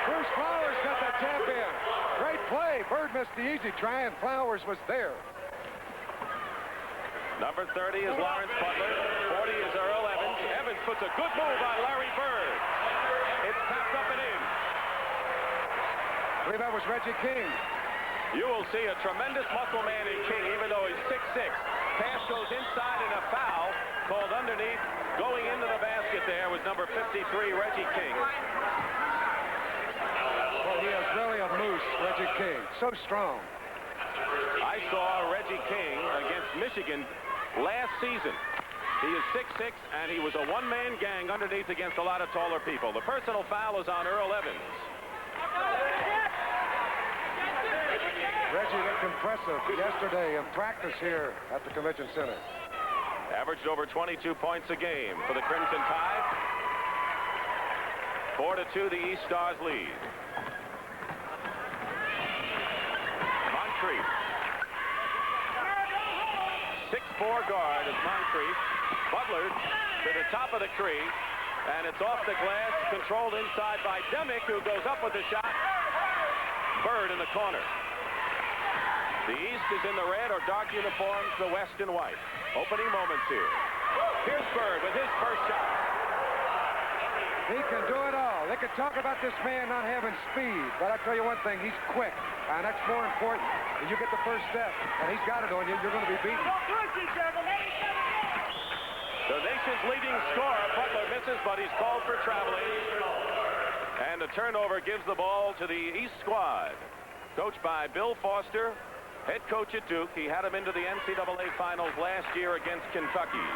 Bruce Flowers got that tap in. Great play. Bird missed the easy try, and Flowers was there. Number 30 is Lawrence Butler. 40 is Earl Evans. Evans puts a good move on Larry Bird. It's tapped up and in. I believe that was Reggie King. You will see a tremendous muscle man in King, even though he's 6'6". Pass goes inside and a foul called underneath. Going into the basket there was number 53, Reggie King. Well, he is really a moose, Reggie King. So strong. I saw Reggie King against Michigan last season. He is 6'6", and he was a one-man gang underneath against a lot of taller people. The personal foul is on Earl Evans. Reggie looked impressive yesterday in practice here at the Convention Center. Averaged over 22 points a game for the Crimson Tide. 4-2, the East Stars lead. Moncrief. 6'4" guard is Moncrief. Butler to the top of the tree, and it's off the glass, controlled inside by Demick, who goes up with the shot. Bird in the corner. The East is in the red or dark uniforms, the West in white. Opening moments here. Here's Bird with his first shot. He can do it all. They could talk about this man not having speed, but I'll tell you one thing, he's quick, and that's more important. When you get the first step, and he's got it on you, you're going to be beaten. The nation's leading scorer, Butler misses, but he's called for traveling. And the turnover gives the ball to the East squad. Coached by Bill Foster, head coach at Duke. He had him into the NCAA finals last year against Kentucky.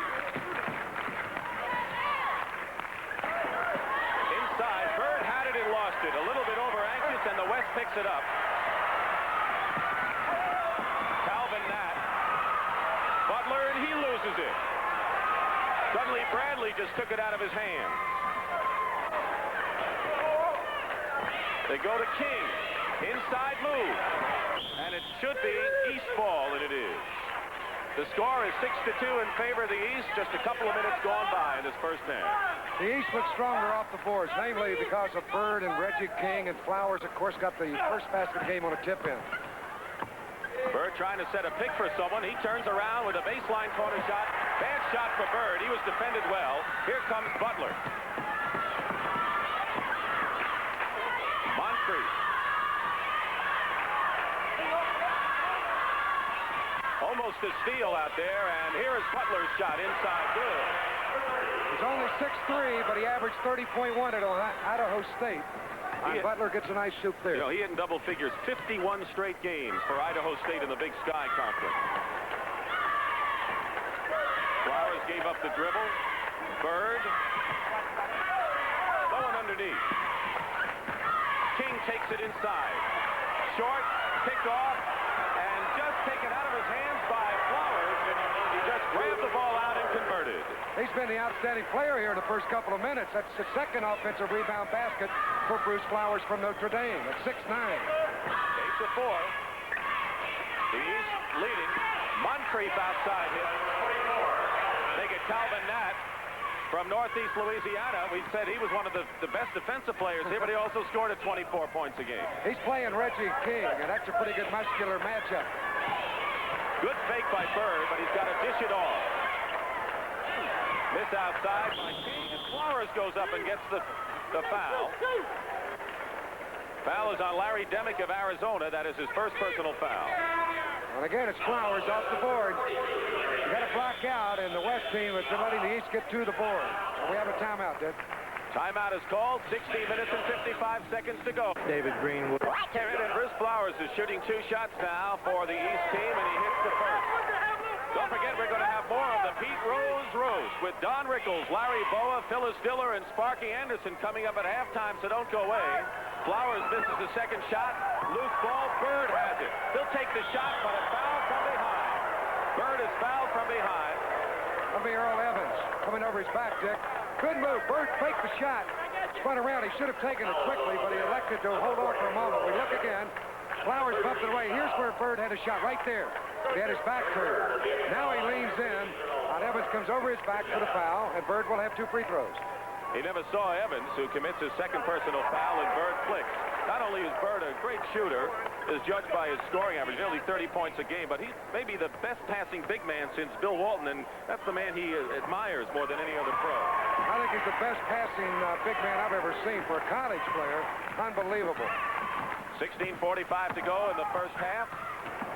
Inside, Bird had it and lost it. A little bit over anxious, and the West picks it up. Calvin Nat. Butler, and he loses it. Dudley Bradley just took it out of his hand. They go to King. Inside move. And it should be East ball, and it is. The score is 6-2 in favor of the East. Just a couple of minutes gone by in this first half. The East looks stronger off the boards, namely because of Bird and Reggie King, and Flowers, of course, got the first basket game on a tip-in. Bird trying to set a pick for someone. He turns around with a baseline corner shot. Bad shot for Bird. He was defended well. Here comes Butler. Moncrief. Almost a steal out there, and here is Butler's shot inside. Good. He's only 6'3", but he averaged 30.1 at Idaho State. Butler gets a nice shoot there. You know, he hit in double figures 51 straight games for Idaho State in the Big Sky Conference. Flowers gave up the dribble. Bird. No one underneath. King takes it inside. Short, picked off, and just taken out of his hands by Flowers. He just grabbed the ball out and converted. He's been the outstanding player here in the first couple of minutes. That's the second offensive rebound basket for Bruce Flowers from Notre Dame at 6'9". 8-4. The East leading. Moncrief outside hit. They get Calvin Nat from Northeast Louisiana. We said he was one of the best defensive players here, but he also scored at 24 points a game. He's playing Reggie King, and that's a pretty good muscular matchup. Good fake by Bird, but he's got to dish it off. Miss outside by King, and Flowers goes up and gets the foul. Foul is on Larry Demick of Arizona. That is his first personal foul. And again, it's Flowers off the board. You got to block out, and the West team is letting the East get to the board. We have a timeout, Dick. Timeout is called. 16 minutes and 55 seconds to go. David Greenwood. And Bruce Flowers is shooting 2 shots now for the East team, and he hits the first. Don't forget, we're going to have more of the Pete Rose Roast with Don Rickles, Larry Boa, Phyllis Diller, and Sparky Anderson coming up at halftime, so don't go away. Flowers misses the second shot. Loose ball. Bird has it. He'll take the shot, but a foul from behind. Bird is fouled from behind. That'll be Earl Evans coming over his back, Dick. Good move. Bird faked the shot. Spun around. He should have taken it quickly, but he elected to hold on for a moment. We look again. Flowers bumped it away. Here's where Bird had a shot, right there. He had his back turned. Now he leans in. And Evans comes over his back for the foul, and Bird will have 2 free throws. He never saw Evans, who commits his second personal foul, and Bird flicks. Not only is Bird a great shooter, is judged by his scoring average, nearly 30 points a game, but he may be the best passing big man since Bill Walton, and that's the man he admires more than any other pro. I think he's the best passing big man I've ever seen for a college player. Unbelievable. 16:45 to go in the first half.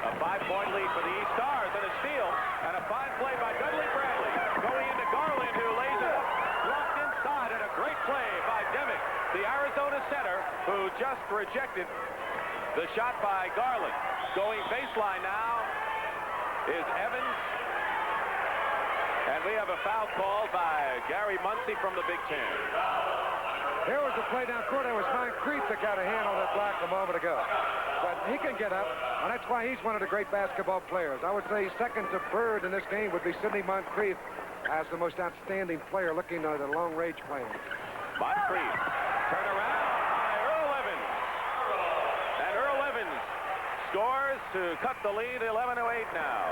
A 5-point lead for the East Stars, and a steal, and a fine play by Dudley Bradley. Going into Garland, who lays it up, blocked inside, and a great play by Demick, the Arizona center, who just rejected the shot by Garland. Going baseline now is Evans, and we have a foul called by Gary Muncy from the Big Ten. Here was the play down court. It was Moncrief that got a hand on that block a moment ago. But he can get up, and that's why he's one of the great basketball players. I would say second to Bird in this game would be Sidney Moncrief as the most outstanding player looking at the long-range plan. Moncrief, turn around by Earl Evans. And Earl Evans scores to cut the lead 11-8 now.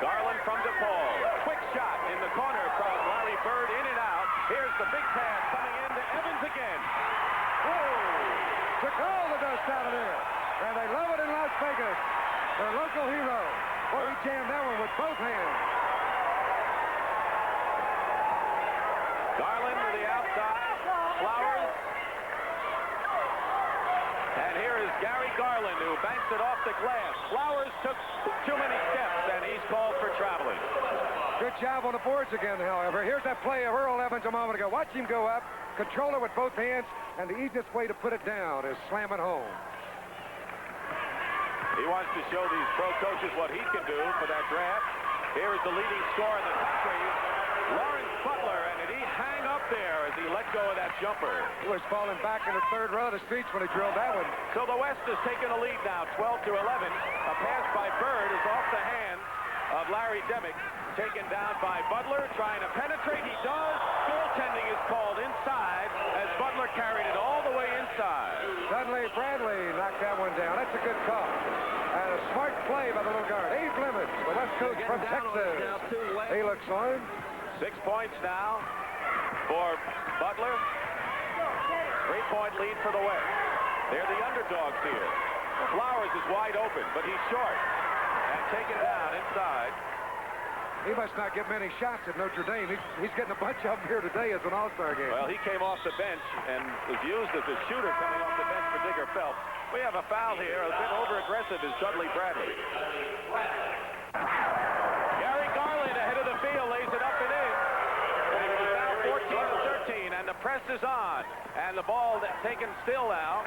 Garland from DePaul. Quick shot in the corner from Larry Bird, in and out. Here's the big pass coming in to Evans again. Took all the dust out of there. And they love it in Las Vegas. Their local hero. Boy, he jammed that one with both hands. Garland to the outside. Flowers. And here is Gary Garland, who banks it off the glass. Flowers took too many steps, and he's called for traveling. Good job on the boards again, however. Here's that play of Earl Evans a moment ago. Watch him go up, control it with both hands, and the easiest way to put it down is slam it home. He wants to show these pro coaches what he can do for that draft. Here is the leading scorer in the country, Lawrence Butler, and did he hang up there as he let go of that jumper? He was falling back in the third row of the streets when he drilled that one. So the West has taken a lead now, 12-11. A pass by Bird is off the hands of Larry Demick. Taken down by Butler, trying to penetrate. He does. Goaltending is called inside as Butler carried it all the way inside. Dudley Bradley knocked that one down. That's a good call. And a smart play by the little guard. Abe Lemons, the West Coast from Texas. He looks on. 6 points now for Butler. 3-point lead for the West. They're the underdogs here. Flowers is wide open, but he's short. And taken down inside. He must not get many shots at Notre Dame. He's getting a bunch of them here today as an all-star game. Well, he came off the bench and was used as a shooter coming off the bench for Digger Phelps. We have a foul here. A bit over-aggressive is Dudley Bradley. Gary Garland ahead of the field, lays it up and in. And it was now 14-13, and the press is on. And the ball taken still now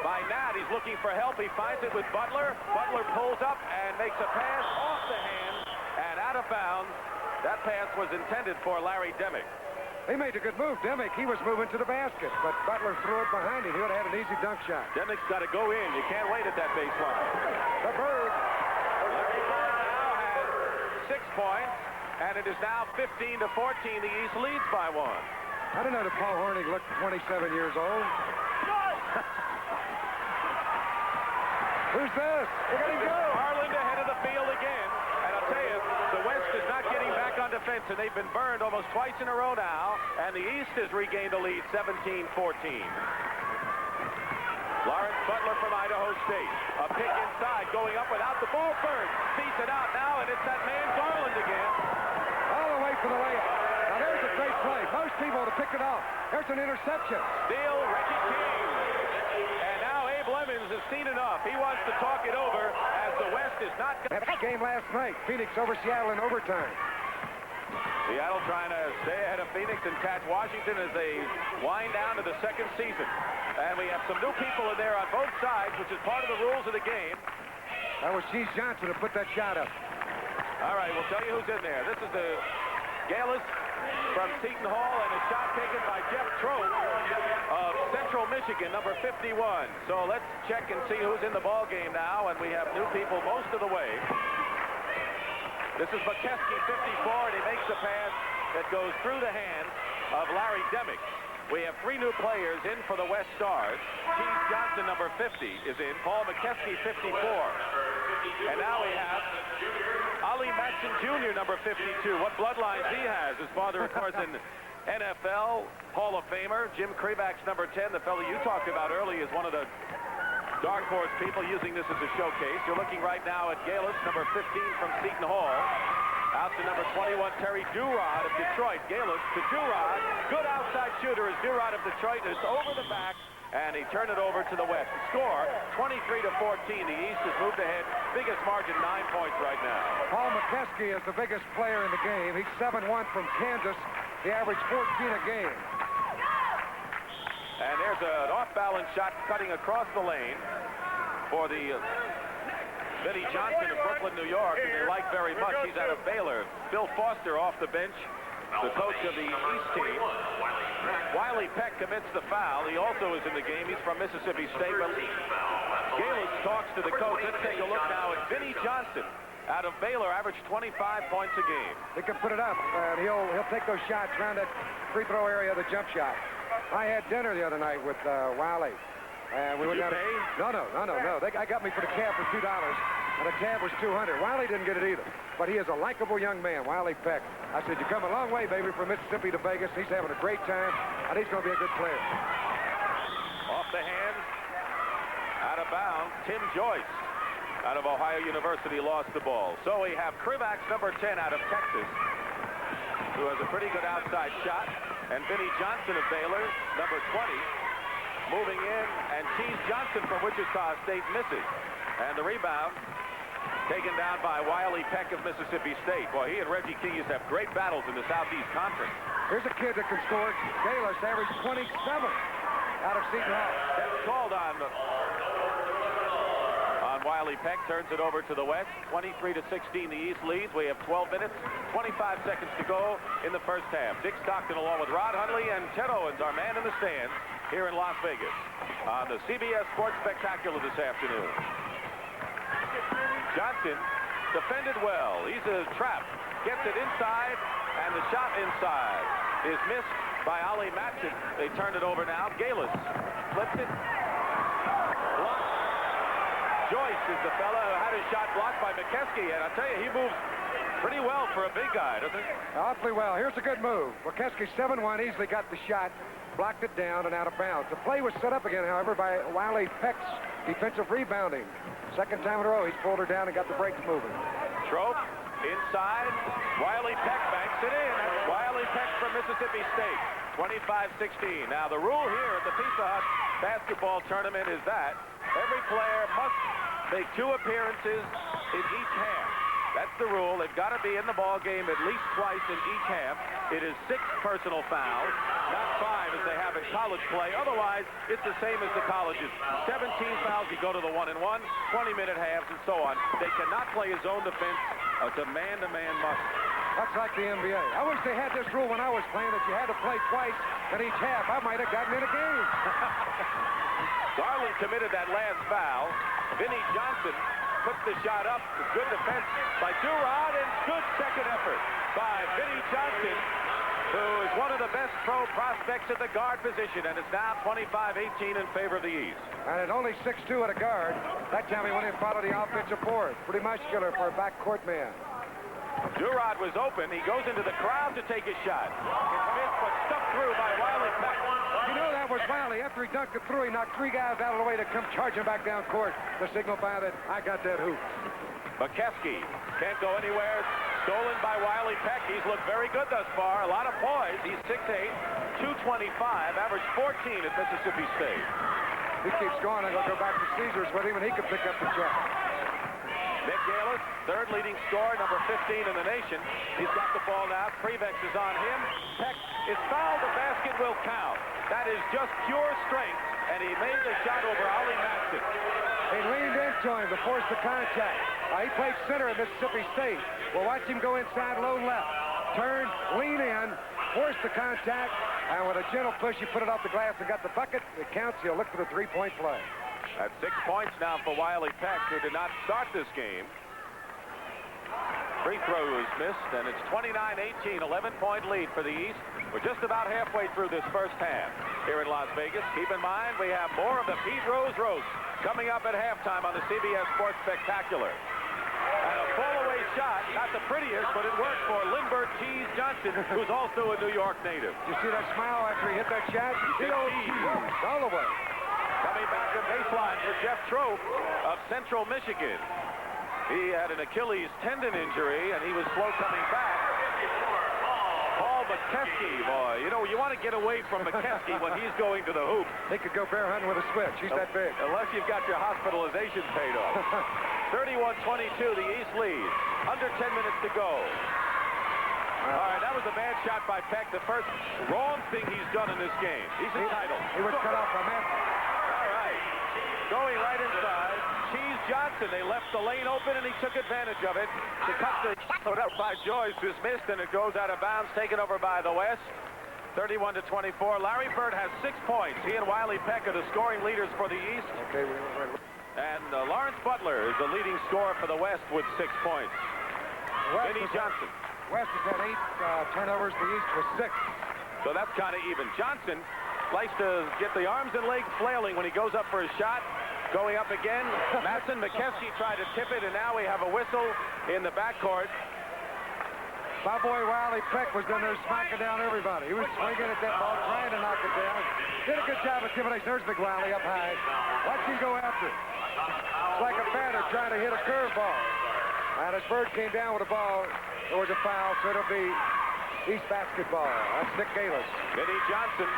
by Nat. He's looking for help. He finds it with Butler. Butler pulls up and makes a pass off the hand. And out of bounds. That pass was intended for Larry Demick. He made a good move, Demick. He was moving to the basket, but Butler threw it behind him. He would have had an easy dunk shot. Demick's got to go in. You can't wait at that baseline. The Bird. Larry Bird now has 6 points, and it is now 15-14. The East leads by 1. I didn't know that Paul Hornig looked 27 years old. Who's this? Look at him go. Harland ahead of the field again. And I'll tell you, the West is not getting back on defense, and they've been burned almost twice in a row now. And the East has regained a lead, 17-14. Lawrence Butler from Idaho State. A pick inside, going up without the ball. Bird feeds it out now, and it's that man Garland again. All the way for the layup. Now there's a great play. Most people would have picked it off. There's an interception. Steal, Reggie King. And now Abe Lemons has seen enough. He wants to talk it over as the West is not... That game last night, Phoenix over Seattle in overtime. Seattle trying to stay ahead of Phoenix and catch Washington as they wind down to the second season. And we have some new people in there on both sides, which is part of the rules of the game. That was Cheese Johnson who put that shot up. All right, we'll tell you who's in there. This is the N.Galis from Seton Hall, and a shot taken by Jeff Trope of Central Michigan, number 51. So let's check and see who's in the ball game now, and we have new people most of the way. This is McKeskey, 54, and he makes a pass that goes through the hands of Larry Demick. We have 3 new players in for the West Stars. Cheese Johnson, number 50, is in. Paul McKeskey, 54. And now we have Ali Matson Jr., number 52. What bloodlines he has. His father, of course, in NFL Hall of Famer Jim Krivak's number 10, the fellow you talked about early, is one of the dark horse people using this as a showcase. You're looking right now at N.Galis, number 15 from Seton Hall. Out to number 21, Terry Durod of Detroit. N.Galis to Durod. Good outside shooter is Durod of Detroit. It's over the back, and he turned it over to the West. The score, 23-14. The East has moved ahead. Biggest margin, 9 points right now. Paul McKeskey is the biggest player in the game. He's 7-1 from Kansas. He averaged 14 a game. And there's an off-balance shot cutting across the lane for the Vinnie Johnson of Brooklyn, New York, who they like very much. He's out of Baylor. Bill Foster off the bench, the coach of the East team. Wiley Peck commits the foul. He also is in the game. He's from Mississippi State. But N.Galis talks to the coach. Let's take a look now at Vinnie Johnson out of Baylor, averaged 25 points a game. He can put it up, and he'll take those shots around that free throw area, the jump shot. I had dinner the other night with Wiley. And we went down. No. I got me for the cab for $2, and the tab was $200. Wiley didn't get it either, but he is a likable young man, Wiley Peck. I said, you come a long way, baby, from Mississippi to Vegas. He's having a great time, and he's going to be a good player. Off the hands, out of bounds, Tim Joyce out of Ohio University lost the ball. So we have Krivak's number 10 out of Texas, who has a pretty good outside shot, and Vinnie Johnson of Baylor, number 20. Moving in, and Keith Johnson from Wichita State misses. And the rebound taken down by Wiley Peck of Mississippi State. Boy, he and Reggie Keys have great battles in the Southeast Conference. Here's a kid that can score. N.Galis averaged 27 out of Seton Hall. That's called on Wiley Peck. Turns it over to the West. 23-16, the East leads. We have 12 minutes, 25 seconds to go in the first half. Dick Stockton along with Rod Hundley and Ted Owens, our man in the stands, here in Las Vegas on the CBS Sports Spectacular this afternoon. Johnson defended well. He's a trap. Gets it inside, and the shot inside is missed by Ali Matson. They turn it over now. N.Galis flips it. Blocked. Joyce is the fella who had his shot blocked by McKeskey, and I'll tell you, he moves pretty well for a big guy, doesn't he? Awfully well. Here's a good move. McKeskey 7-1, easily got the shot. Blocked it down and out of bounds. The play was set up again, however, by Wiley Peck's defensive rebounding. Second time in a row, he's pulled her down and got the breaks moving. Trope inside. Wiley Peck banks it in. That's Wiley Peck from Mississippi State. 25-16. Now, the rule here at the Pizza Hut basketball tournament is that every player must make 2 appearances in each half. That's the rule. They've got to be in the ball game at least twice in each half. It is 6 personal fouls, not 5 as they have in college play. Otherwise, it's the same as the colleges. 17 fouls, you go to the 1-and-1, 20-minute halves, and so on. They cannot play a zone defense. It's a man-to-man must. That's like the NBA. I wish they had this rule when I was playing that you had to play twice in each half. I might have gotten in a game. Garland committed that last foul. Vinnie Johnson puts the shot up. Good defense by Durod, and good second effort by Vinnie Johnson, who is one of the best pro prospects at the guard position, and it's now 25-18 in favor of the East. And at only 6'2" at a guard, that time he went in and followed the offensive board. Pretty muscular for a backcourt man. Durod was open. He goes into the crowd to take his shot. It's missed, but stuffed through by Wiley Peck. You know that was Wiley. After he dunked it through, he knocked 3 guys out of the way to come charging back down court to signify that I got that hoop. McKeskey can't go anywhere. Stolen by Wiley Peck. He's looked very good thus far. A lot of poise. He's 6'8", 225, averaged 14 at Mississippi State. He keeps going, and he'll go back to Caesars with him, and he can pick up the check. N.Galis, third leading scorer, number 15 in the nation. He's got the ball now. Krivak is on him. Peck is fouled. The basket will count. That is just pure strength, and he made the shot over Ali Matson. He leaned into him to force the contact. He played center at Mississippi State. We'll watch him go inside low left. Turn, lean in, force the contact, and with a gentle push, he put it off the glass and got the bucket. It counts. He'll look for the 3-point play. That's 6 points now for Wiley Peck, who did not start this game. Free throw is missed, and it's 29-18, 11-point lead for the East. We're just about halfway through this first half here in Las Vegas. Keep in mind, we have more of the Pete Rose Roast coming up at halftime on the CBS Sports Spectacular. And a fall-away shot. Not the prettiest, but it worked for L.Bird Cheese Johnson, who's also a New York native. You see that smile after he hit that shot? The old cheese all the way. Coming back to baseline for Jeff Trope of Central Michigan. He had an Achilles tendon injury, and he was slow coming back. Paul McKeskey, boy, you know, you want to get away from McKeskey when he's going to the hoop. He could go bear hunting with a switch. He's that big. Unless you've got your hospitalization paid off. 31-22, the East leads. Under 10 minutes to go. All right, that was a bad shot by Peck. The first wrong thing he's done in this game. He's entitled. He was cut off by Matthew. All right. Going right inside. Cheese Johnson, they left the lane open, and he took advantage of it to cut the shot out by Joyce, who's missed, and it goes out of bounds, taken over by the West. 31-24. Larry Bird has 6 points. He and Wiley Peck are the scoring leaders for the East. Okay, And Lawrence Butler is the leading scorer for the West with 6 points. Vinny Johnson. West has had 8 turnovers. The East was 6. So that's kind of even. Johnson likes to get the arms and legs flailing when he goes up for his shot. Going up again. Matson, McKeskey tried to tip it, and now we have a whistle in the backcourt. My boy Wiley Peck was down there smacking down everybody. He was swinging at that ball, trying to knock it down. Did a good job of intimidation. There's McWiley up high. Watch him go after it. It's like a batter trying to hit a curveball. And as Bird came down with the ball, there was a foul, so it'll be East basketball. That's N.Galis. Vinny Johnson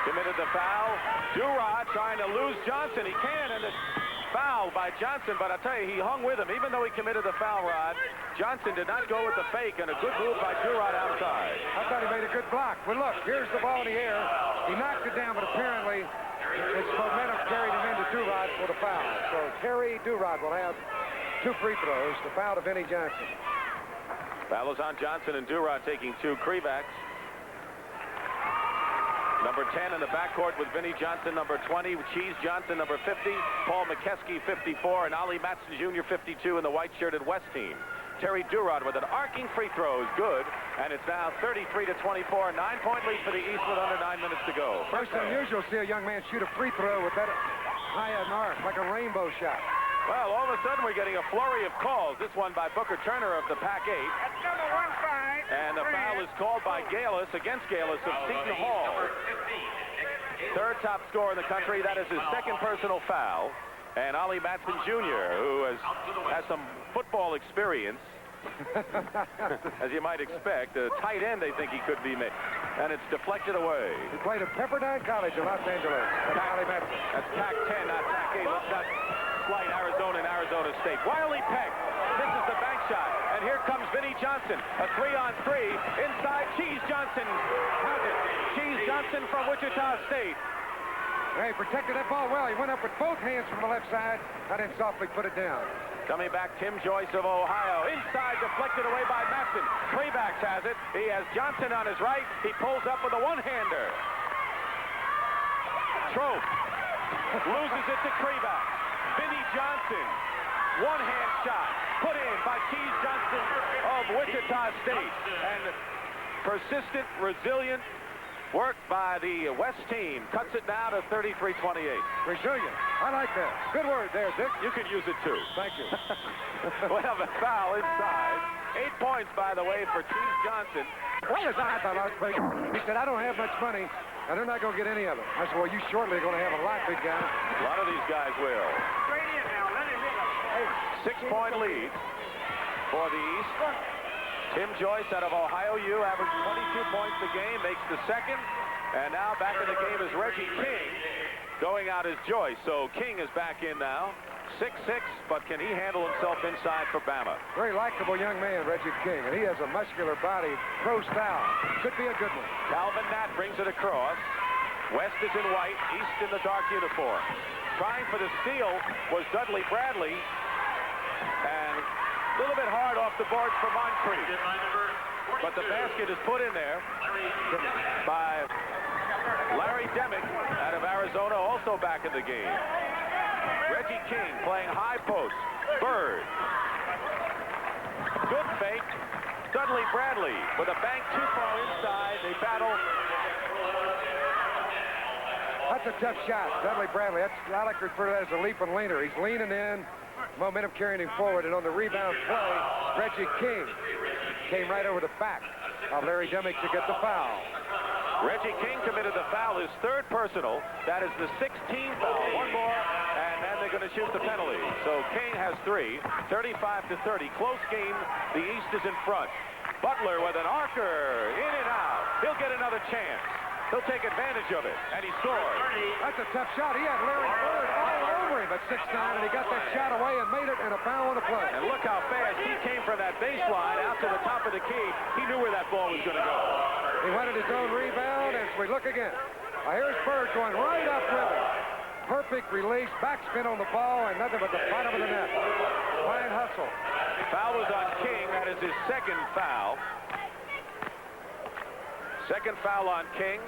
committed the foul. Durod trying to lose Johnson. He can, and it's foul by Johnson, but I tell you, he hung with him. Even though he committed the foul, Rod, Johnson did not go with the fake, and a good move by Durod outside. I thought he made a good block. But look, here's the ball in the air. He knocked it down, but apparently his momentum carried him into Durod for the foul. So Terry Durod will have 2 free throws. The foul to Vinny Johnson. Foul is on Johnson, and Durod taking 2 Krivaks. Number 10 in the backcourt with Vinny Johnson, number 20, Cheese Johnson, number 50, Paul McKeskey, 54, and Ollie Matson Jr., 52 in the white-shirted West team. Terry Durod with an arcing free throw is good, and it's now 33-24, 9-point lead for the East with under 9 minutes to go. First unusual to see a young man shoot a free throw with that high an arc, like a rainbow shot. Well, all of a sudden we're getting a flurry of calls. This one by Booker Turner of the Pac-8. That's number 15. And the foul is called by Galis, against Galis of Seton Hall. Third top scorer in the country. That is his second personal foul. And Ollie Matson Jr., who has some football experience, as you might expect. A tight end, they think he could be made. And it's deflected away. He played at Pepperdine College in Los Angeles. Ollie Matson. That's Pac-10, not Pac-8. Let's not slight Arizona and Arizona State. Wiley Peck misses the bank shot. And here comes Vinny Johnson. A 3-on-3 inside. Cheese Johnson has it. Cheese Johnson from Wichita State. Hey, protected that ball well. He went up with both hands from the left side and then softly put it down. Coming back, Tim Joyce of Ohio. Inside, deflected away by Matson. Krivaks has it. He has Johnson on his right. He pulls up with a one-hander. Trope loses it to Krivaks. Vinny Johnson, one-hand shot, put in by Cheese Johnson of Wichita State. And persistent, resilient work by the West team cuts it now to 33-28. Resilient. I like that. Good word there, Dick. You could use it too. Thank you. We have a foul inside. 8 points, by the way, for Cheese Johnson. Well, as I thought, he said, I don't have much money, and they're not going to get any of it. I said, well, you shortly are going to have a lot, big guy. A lot of these guys will. Straight in now. Let him hit him. 6-point lead for the East. Tim Joyce out of Ohio U averaged 22 points a game, makes the second. And now back in the game is Reggie King. Going out is Joyce. So King is back in now. 6'6", but can he handle himself inside for Bama? Very likable young man, Reggie King, and he has a muscular body, pro style. Could be a good one. Calvin Nat brings it across. West is in white, East in the dark uniform. Trying for the steal was Dudley Bradley. And a little bit hard off the boards for Moncrief. But the basket is put in there by Larry Demick out of Arizona, also back in the game. Reggie King playing high post. Bird. Good fake. Dudley Bradley with a bank too far inside. They battle. That's a tough shot. Dudley Bradley. I like to refer to that as a leap and leaner. He's leaning in, momentum carrying him forward, and on the rebound play, Reggie King came right over the back of Larry Demick to get the foul. Reggie King committed the foul, his third personal. That is the 16th foul. One more, and then they're going to shoot the penalty. So King has 3, 35-30. Close game. The East is in front. Butler with an arcer, in and out. He'll get another chance. He'll take advantage of it, and he scores. That's a tough shot. He had Larry Bird all over him at 6'9", and he got that shot away and made it, and a foul on the play. And look how fast he came from that baseline out to the top of the key. He knew where that ball was going to go. He wanted his own rebound, as we look again. Here's Bird going right up with it. Perfect release, backspin on the ball, and nothing but the bottom of the net. Fine hustle. Foul was on King. That is his second foul. Second foul on King.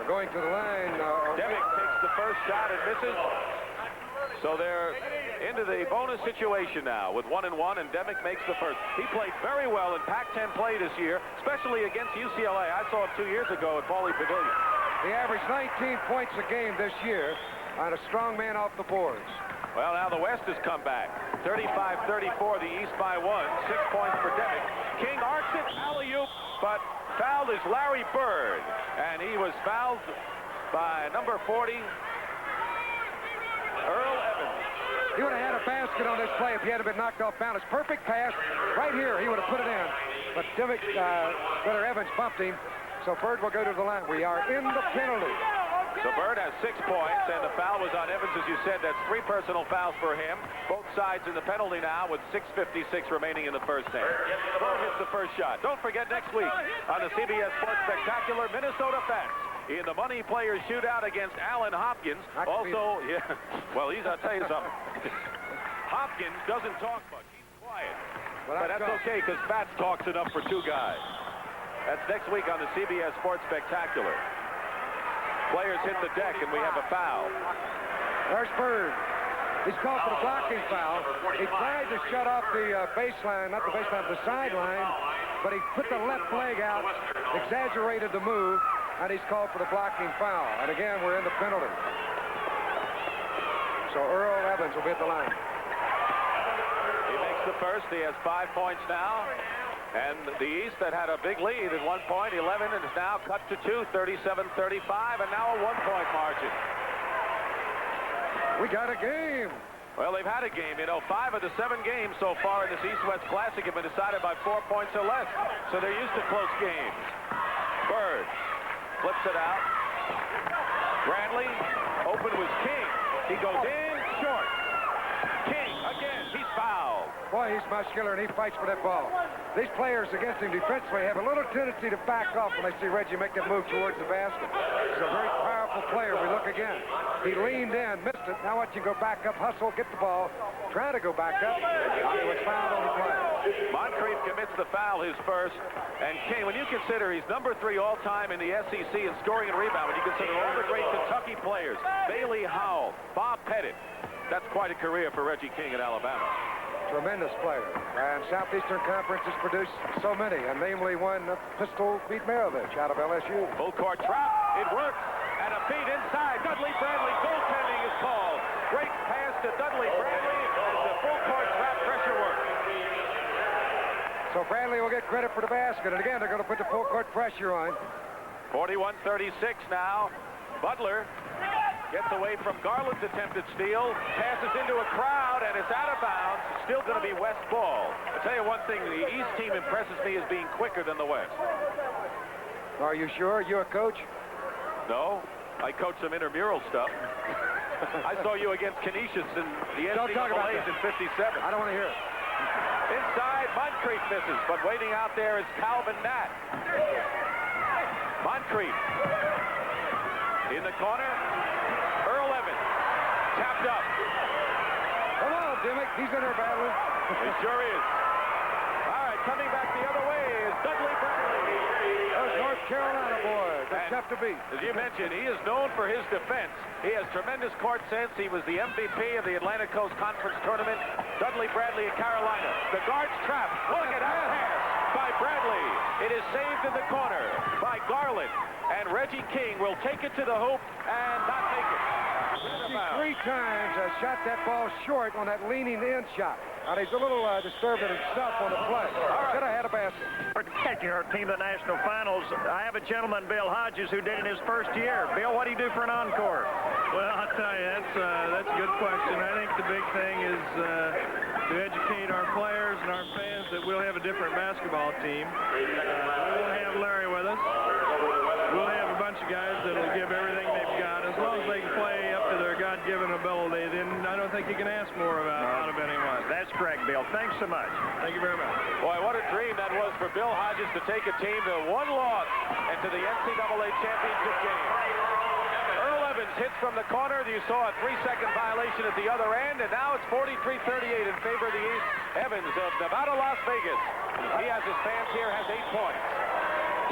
We're going to the line. Demick takes the first shot and misses. So they're into the bonus situation now with 1-1, and Demick makes the first. He played very well in Pac-10 play this year, especially against UCLA. I saw him 2 years ago at Pauley Pavilion. He averaged 19 points a game this year on a strong man off the boards. Well, now the West has come back. 35-34, the East by 1. 6 points for Demick. King arcs it, alley-oop, but fouled is Larry Bird, and he was fouled by number 40, Earl Evans. He would have had a basket on this play if he hadn't been knocked off balance. Perfect pass right here. He would have put it in, but Brother Evans bumped him, so Bird will go to the line. We are in the penalty. So Bird has 6 points, and the foul was on Evans, as you said. That's 3 personal fouls for him. Both sides in the penalty now with 6:56 remaining in the first half. Bird hits the first shot. Don't forget next week on the CBS Sports Spectacular, Minnesota Fats in the money players shootout against Allen Hopkins. Also, yeah, well, I'll tell you something. Hopkins doesn't talk much. He's quiet. But that's okay, because Fats talks enough for 2 guys. That's next week on the CBS Sports Spectacular. Players hit the deck, and we have a foul. There's Bird. He's called for the blocking foul. He tried to shut off the baseline, not the baseline, the sideline, but he put the left leg out, exaggerated the move, and he's called for the blocking foul. And again, we're in the penalty. So Earl Evans will be at the line. He makes the first. He has 5 points now. And the East that had a big lead at 1 point, 11, and is now cut to 2, 37-35, and now a 1-point margin. We got a game. Well, they've had a game. You know, 5 of the 7 games so far in this East-West Classic have been decided by 4 points or less. So they're used to close games. Bird flips it out. Bradley, open was King. He goes in, short. King, again, he's fouled. Boy, he's muscular, and he fights for that ball. These players against him defensively have a little tendency to back off when they see Reggie make that move towards the basket. He's a very powerful player. We look again. He leaned in, missed it. Now watch him go back up, hustle, get the ball, try to go back up. He was fouled on the play. Moncrief commits the foul, his first. And King, when you consider he's number 3 all-time in the SEC in scoring and rebound, when you consider all the great Kentucky players, Bailey Howell, Bob Pettit, that's quite a career for Reggie King at Alabama. Tremendous player. And Southeastern Conference has produced so many, and namely one Pistol beat Marovich out of LSU. Full court trap. It works. And a feed inside. Dudley Bradley. Goaltending is called. Great pass to Dudley Bradley. And the full court trap pressure works. So Bradley will get credit for the basket. And again, they're going to put the full court pressure on. 41-36 now. Butler gets away from Garland's attempted steal, passes into a crowd, and it's out of bounds. It's still going to be West ball. I'll tell you one thing, the East team impresses me as being quicker than the West. Are you sure? You a coach? No, I coach some intramural stuff. I saw you against Canisius in the NCAA in 57. I don't want to hear it. Inside, Moncrief misses, but waiting out there is Calvin Nat. Moncrief in the corner. Earl Evans tapped up. Come on, Dimick. He's in there badly. He sure is. All right, coming back the other way is Dudley Bradley. Those North Carolina boys. They're tough to beat. As you mentioned, he is known for his defense. He has tremendous court sense. He was the MVP of the Atlantic Coast Conference Tournament. Dudley Bradley at Carolina. The guard's trap. Look at that pass by Bradley. It is saved in the corner by Garland. And Reggie King will take it to the hoop and not make it. Three times shot that ball short on that leaning in shot. And he's a little disturbed in himself on the play. Should have had a basket. Taking our team to the national finals. I have a gentleman, Bill Hodges, who did it his first year. Bill, what do you do for an encore? Well, I'll tell you, that's a good question. I think the big thing is to educate our players and our fans that we'll have a different basketball team. We'll have Larry with us. We'll have a bunch of guys that will give everything they've got. As long as they can play up to their God-given ability, then I don't think you can ask more out of anyone. That's correct, Bill. Thanks so much. Thank you very much. Boy, what a dream that was for Bill Hodges to take a team to one loss and to the NCAA championship game. Earl Evans hits from the corner. You saw a 3-second violation at the other end, and now it's 43-38 in favor of the East. Evans of Nevada, Las Vegas. He has his fans here, has 8 points.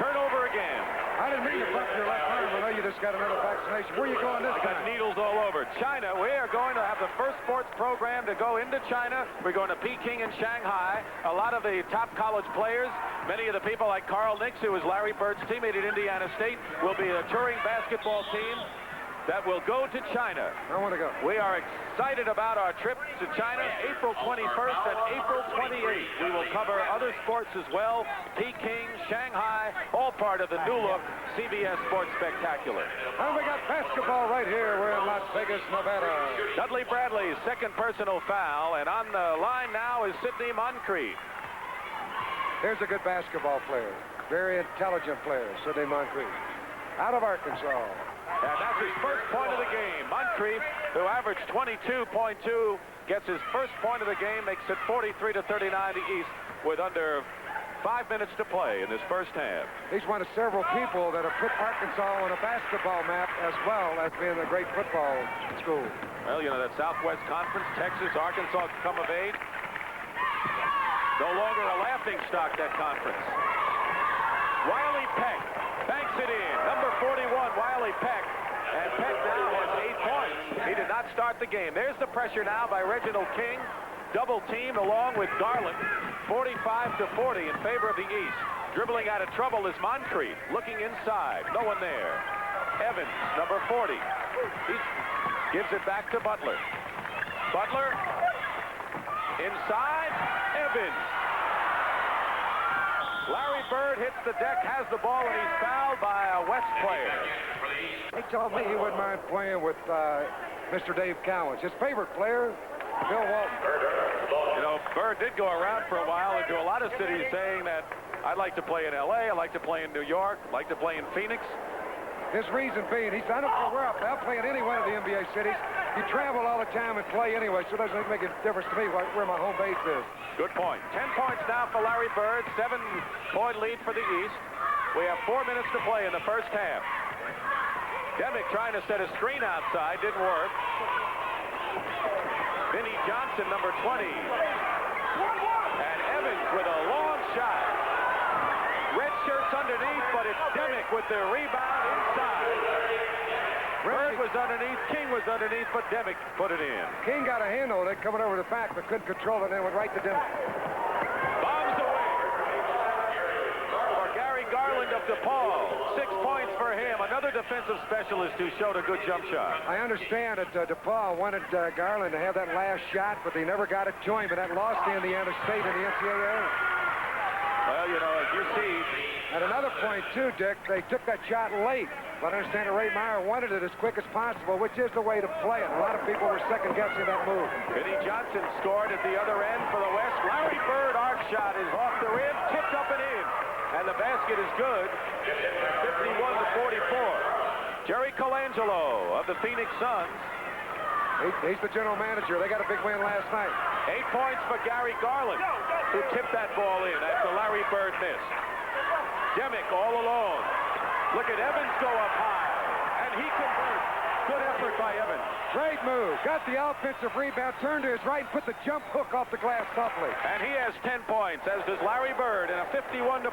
Turnover again. I didn't mean to bump your left arm. I know you just got another vaccination. Where are you going this time? Got needles all over. China, we are going to have the first sports program to go into China. We're going to Peking and Shanghai. A lot of the top college players, many of the people like Carl Nix, who was Larry Bird's teammate at Indiana State, will be a touring basketball team that will go to China. I want to go. We are excited about our trip to China, April 21st and April 28th. We will cover other sports as well, Peking, Shanghai, all part of the new look CBS Sports Spectacular. And we got basketball right here. We're in Las Vegas, Nevada. Dudley Bradley's second personal foul, and on the line now is Sidney Moncrief. Here's a good basketball player. Very intelligent player, Sidney Moncrief. Out of Arkansas. And that's his first point of the game. Moncrief, who averaged 22.2, gets his first point of the game, makes it 43-39 to East with under 5 minutes to play in this first half. He's one of several people that have put Arkansas on a basketball map as well as being a great football school. Well, you know, that Southwest Conference, Texas, Arkansas come of age. No longer a laughing stock, that conference. Wiley Peck banks it in. Number 41, Wiley Peck. And Peck now has 8 points. He did not start the game. There's the pressure now by Reginald King. Double teamed along with Garland. 45-40 in favor of the East. Dribbling out of trouble is Moncrief. Looking inside. No one there. Evans, number 40. He gives it back to Butler. Butler. Inside. Evans. Larry Bird hits the deck, has the ball, and he's fouled by a West player. He told me he wouldn't mind playing with Mr. Dave Cowens. His favorite player, Bill Walton. You know, Bird did go around for a while into a lot of cities saying that I'd like to play in L.A., I'd like to play in New York, I'd like to play in Phoenix. His reason being, he said, I don't care where I'll play in any one of the NBA cities. You travel all the time and play anyway, so it doesn't make a difference to me where my home base is. Good point. 10 points now for Larry Bird, 7-point lead for the East. We have 4 minutes to play in the first half. Demick trying to set a screen outside, didn't work. Vinnie Johnson, number 20. And Evans with a long shot. Red shirts underneath, but it's Demick with the rebound inside. Bird was underneath, King was underneath, but Demick put it in. King got a hand on it coming over the back, but couldn't control it, and it went right to Demick. Bombs away for Gary Garland of DePaul. 6 points for him. Another defensive specialist who showed a good jump shot. I understand that DePaul wanted Garland to have that last shot, but they never got it to him, and that lost to Indiana State in the NCAA. Well, you know, as you see. At another point, too, Dick, they took that shot late. But I understand that Ray Meyer wanted it as quick as possible, which is the way to play it. A lot of people were second-guessing that move. Vinnie Johnson scored at the other end for the West. Larry Bird, arc shot is off the rim, tipped up and in. And the basket is good. 51-44. Jerry Colangelo of the Phoenix Suns. He's the general manager. They got a big win last night. 8 points for Gary Garland, who tipped that ball in after Larry Bird missed. Demick all alone. Look at Evans go up high, and he converts. Good effort by Evans. Great move. Got the offensive rebound, turned to his right, and put the jump hook off the glass softly. And he has 10 points, as does Larry Bird, in a 51-46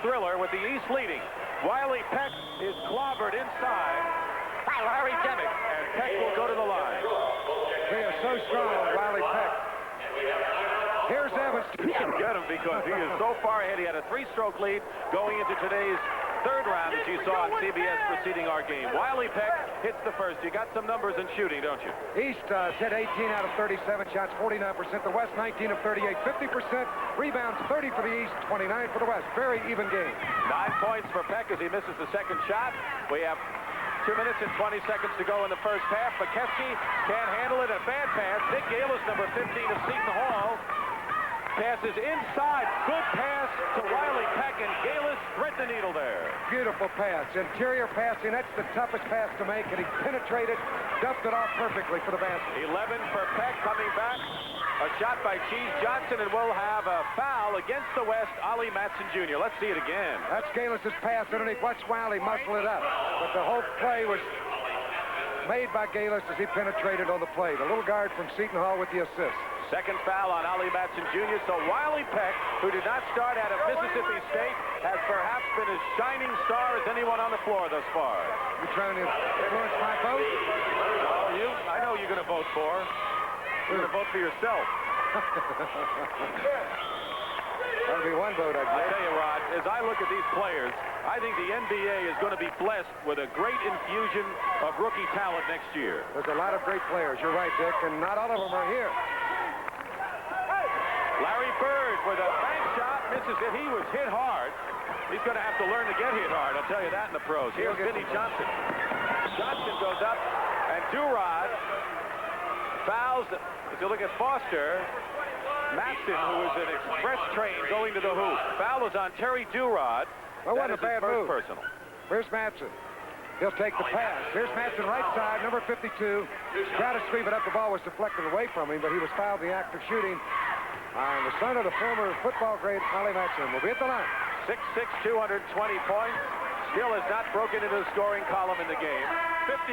thriller with the East leading. Wiley Peck is clobbered inside by Larry Demick, and Peck will go to the line. They are so strong, Wiley Peck. Here's Evans. He can get him because he is so far ahead. He had a 3-stroke lead going into today's third round, as you saw on CBS preceding our game. Wiley Peck hits the first. You got some numbers in shooting, don't you? East hit 18 out of 37 shots, 49%. The West, 19 of 38, 50%. Rebounds, 30 for the East, 29 for the West. Very even game. 9 points for Peck as he misses the second shot. We have 2 minutes and 20 seconds to go in the first half. McKeskey can't handle it. A bad pass. N.Galis, number 15 of Seton Hall, passes inside. Good pass to Wiley Peck, and Galis thread the needle there. Beautiful pass. Interior passing. That's the toughest pass to make, and he penetrated, dumped it off perfectly for the basket. 11 for Peck coming back. A shot by Cheese Johnson, and we'll have a foul against the West, Ollie Matson Jr. Let's see it again. That's Galis' pass underneath. Watch Wiley muscle it up. But the whole play was made by Galis as he penetrated on the play. The little guard from Seton Hall with the assist. Second foul on Ollie Matson Jr. So Wiley Peck, who did not start out of Mississippi State, has perhaps been as shining star as anyone on the floor thus far. You trying to influence my vote? No, I know you're going to vote for. You're going to vote for yourself. That'll be one vote, I guess. I tell you, Rod, as I look at these players, I think the NBA is going to be blessed with a great infusion of rookie talent next year. There's a lot of great players. You're right, Dick, and not all of them are here. Larry Bird with a bank shot, misses it. He was hit hard. He's going to have to learn to get hit hard, I'll tell you that in the pros. Here's Vinnie Johnson. Johnson goes up, and Durod fouls. If you look at Foster, Matson, who is an express train going to the hoop. Foul is on Terry Durod. That wasn't a bad move. Personal. Here's Matson. He'll take the pass. Here's Matson, right side, number 52. Tried to sweep it up. The ball was deflected away from him, but he was fouled in the act of shooting. And the son of the former football great Ollie Matson will be at the line. 6'6", 220 points. Still has not broken into the scoring column in the game.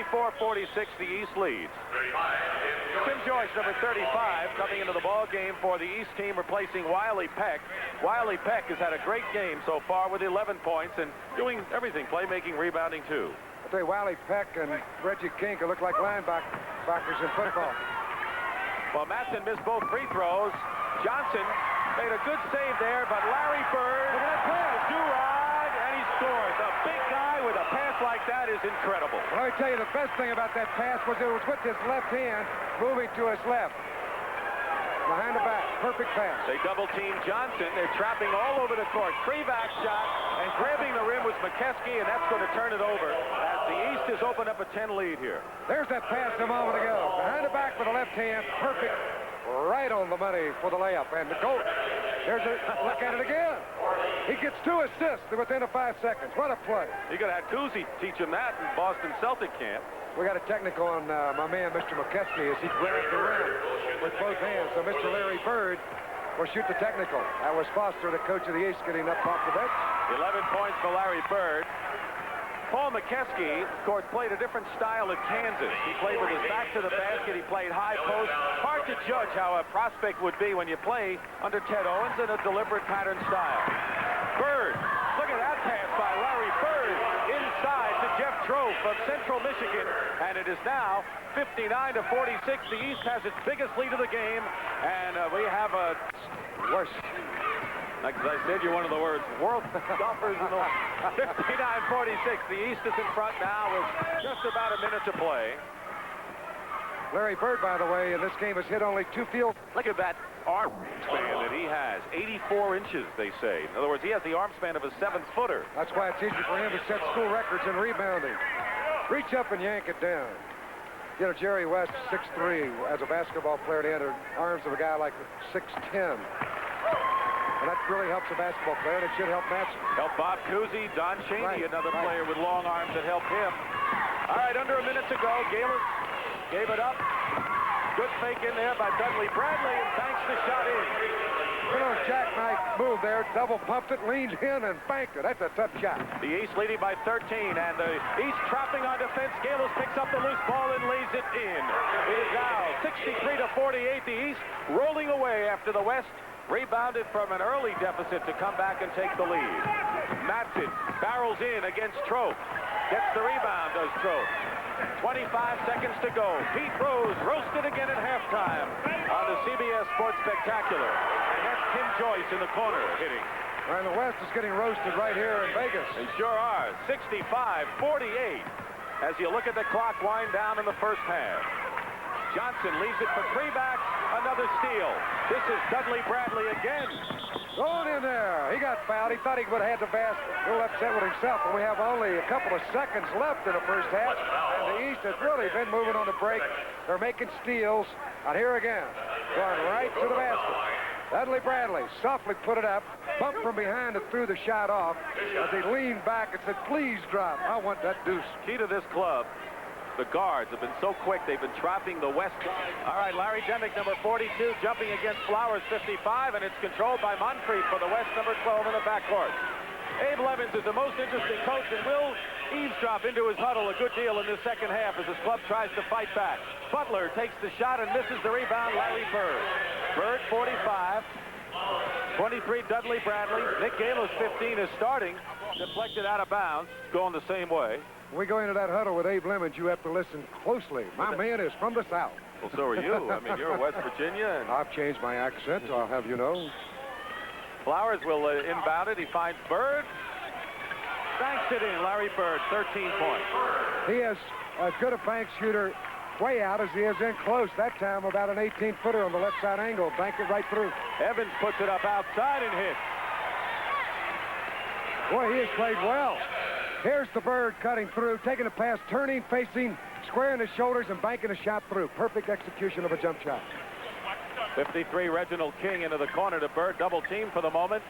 54-46, the East leads. Tim Joyce, number 35, coming into the ball game for the East team, replacing Wiley Peck. Wiley Peck has had a great game so far with 11 points and doing everything, playmaking, rebounding, too. I'll tell you, Wiley Peck and Reggie King could look like linebackers in football. Well, Matson missed both free throws. Johnson made a good save there, but Larry Bird, Durod, and he scores. A big guy with a pass like that is incredible. Well, let me tell you, the best thing about that pass was it was with his left hand moving to his left. Behind the back. Perfect pass. They double-team Johnson. They're trapping all over the court. Three-back shot, and grabbing the rim was McKeskey, and that's going to turn it over as the East has opened up a 10 lead here. There's that pass a moment ago. Behind the back with the left hand. Perfect. Right on the money for the layup. And the goal. There's a look at it again. He gets 2 assists within 5 seconds. What a play. You could have Cousy teach him that in Boston Celtic camp. We got a technical on my man, Mr. McKeskey, as he grabbed the rim with both hands. So Mr. Larry Bird will shoot the technical. That was Foster, the coach of the East, getting up off the bench. 11 points for Larry Bird. Paul McKeskey, of course, played a different style at Kansas. He played with his back to the basket. He played high post. Hard to judge how a prospect would be when you play under Ted Owens in a deliberate pattern style. Bird, look at that pass by Larry Bird inside to Jeff Trofe of Central Michigan. And it is now 59-46. The East has its biggest lead of the game. And we have a worse. Like I said, you're one of the worst world golfers in the 59-46. The East is in front now with just about a minute to play. Larry Bird, by the way, in this game has hit only 2 field. Look at that arm span that he has. 84 inches, they say. In other words, he has the arm span of a 7-footer. That's why it's easy for him to set school records in rebounding. Reach up and yank it down. You know, Jerry West, 6'3", as a basketball player, he had the arms of a guy like 6'10". And that really helps a basketball player, and it should help Matson. Help Bob Cousy, Don Chaney, another player with long arms that helped him. All right, under a minute to go. Galis gave it up. Good fake in there by Dudley Bradley, and banks the shot in. You know, jackknife move there, double pumped it, leaned in, and banked it. That's a tough shot. The East leading by 13, and the East trapping on defense. Galis picks up the loose ball and lays it in. It is now 63-48. The East rolling away after the West rebounded from an early deficit to come back and take the lead. Matson barrels in against Trofe. Gets the rebound, does Trofe. 25 seconds to go. Pete Rose roasted again at halftime on the CBS Sports Spectacular. And that's Tim Joyce in the corner hitting. And the West is getting roasted right here in Vegas. They sure are. 65-48 as you look at the clock wind down in the first half. Johnson leaves it for Kreback. Another steal. This is Dudley Bradley again. Going in there. He got fouled. He thought he would have had the basket. A little upset with himself, but we have only a couple of seconds left in the first half. And the East has really been moving on the break. They're making steals. Out here again. Going right to the basket. Dudley Bradley softly put it up, bumped from behind and threw the shot off as he leaned back and said, please drop. I want that deuce. Key to this club, the guards have been so quick, they've been trapping the West. All right, Larry Demick, number 42, jumping against Flowers, 55, and it's controlled by Moncrief for the West, number 12 in the backcourt. Abe Levins is the most interesting coach and will eavesdrop into his huddle a good deal in this second half as his club tries to fight back. Butler takes the shot and misses the rebound. Larry Bird. Bird, 45. 23, Dudley Bradley. N.Galis, 15, is starting. Deflected out of bounds. Going the same way. When we go into that huddle with Abe Lemons, you have to listen closely. My man is from the South. Well, so are you. I mean, you're West Virginia. And I've changed my accent, I'll have you know. Flowers will inbound it. He finds Bird. Banks it in. Larry Bird, 13 points. He is as good a bank shooter way out as he is in close. That time about an 18-footer on the left side angle. Bank it right through. Evans puts it up outside and hits. Boy, he has played well. Here's the Bird cutting through, taking a pass, turning, facing, squaring his shoulders, and banking a shot through. Perfect execution of a jump shot. 53, Reginald King into the corner to Bird. Double team for the moment.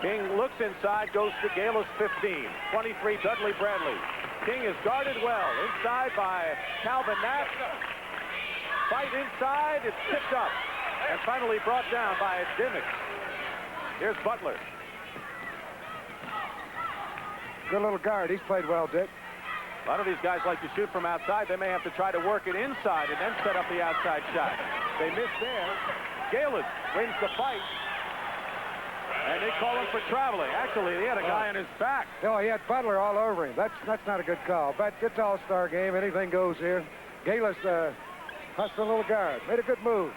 King looks inside, goes to Galis, 15. 23, Dudley Bradley. King is guarded well. Inside by Calvin Knapp. Fight inside. It's tipped up. And finally brought down by Dimick. Here's Butler. Good little guard. He's played well, Dick. A lot of these guys like to shoot from outside. They may have to try to work it inside and then set up the outside shot. They missed there. Galis wins the fight. And they call him for traveling. Actually, he had a guy on his back. Oh, he had Butler all over him. That's not a good call. But it's all-star game. Anything goes here. Galis hustling a little guard. Made a good move.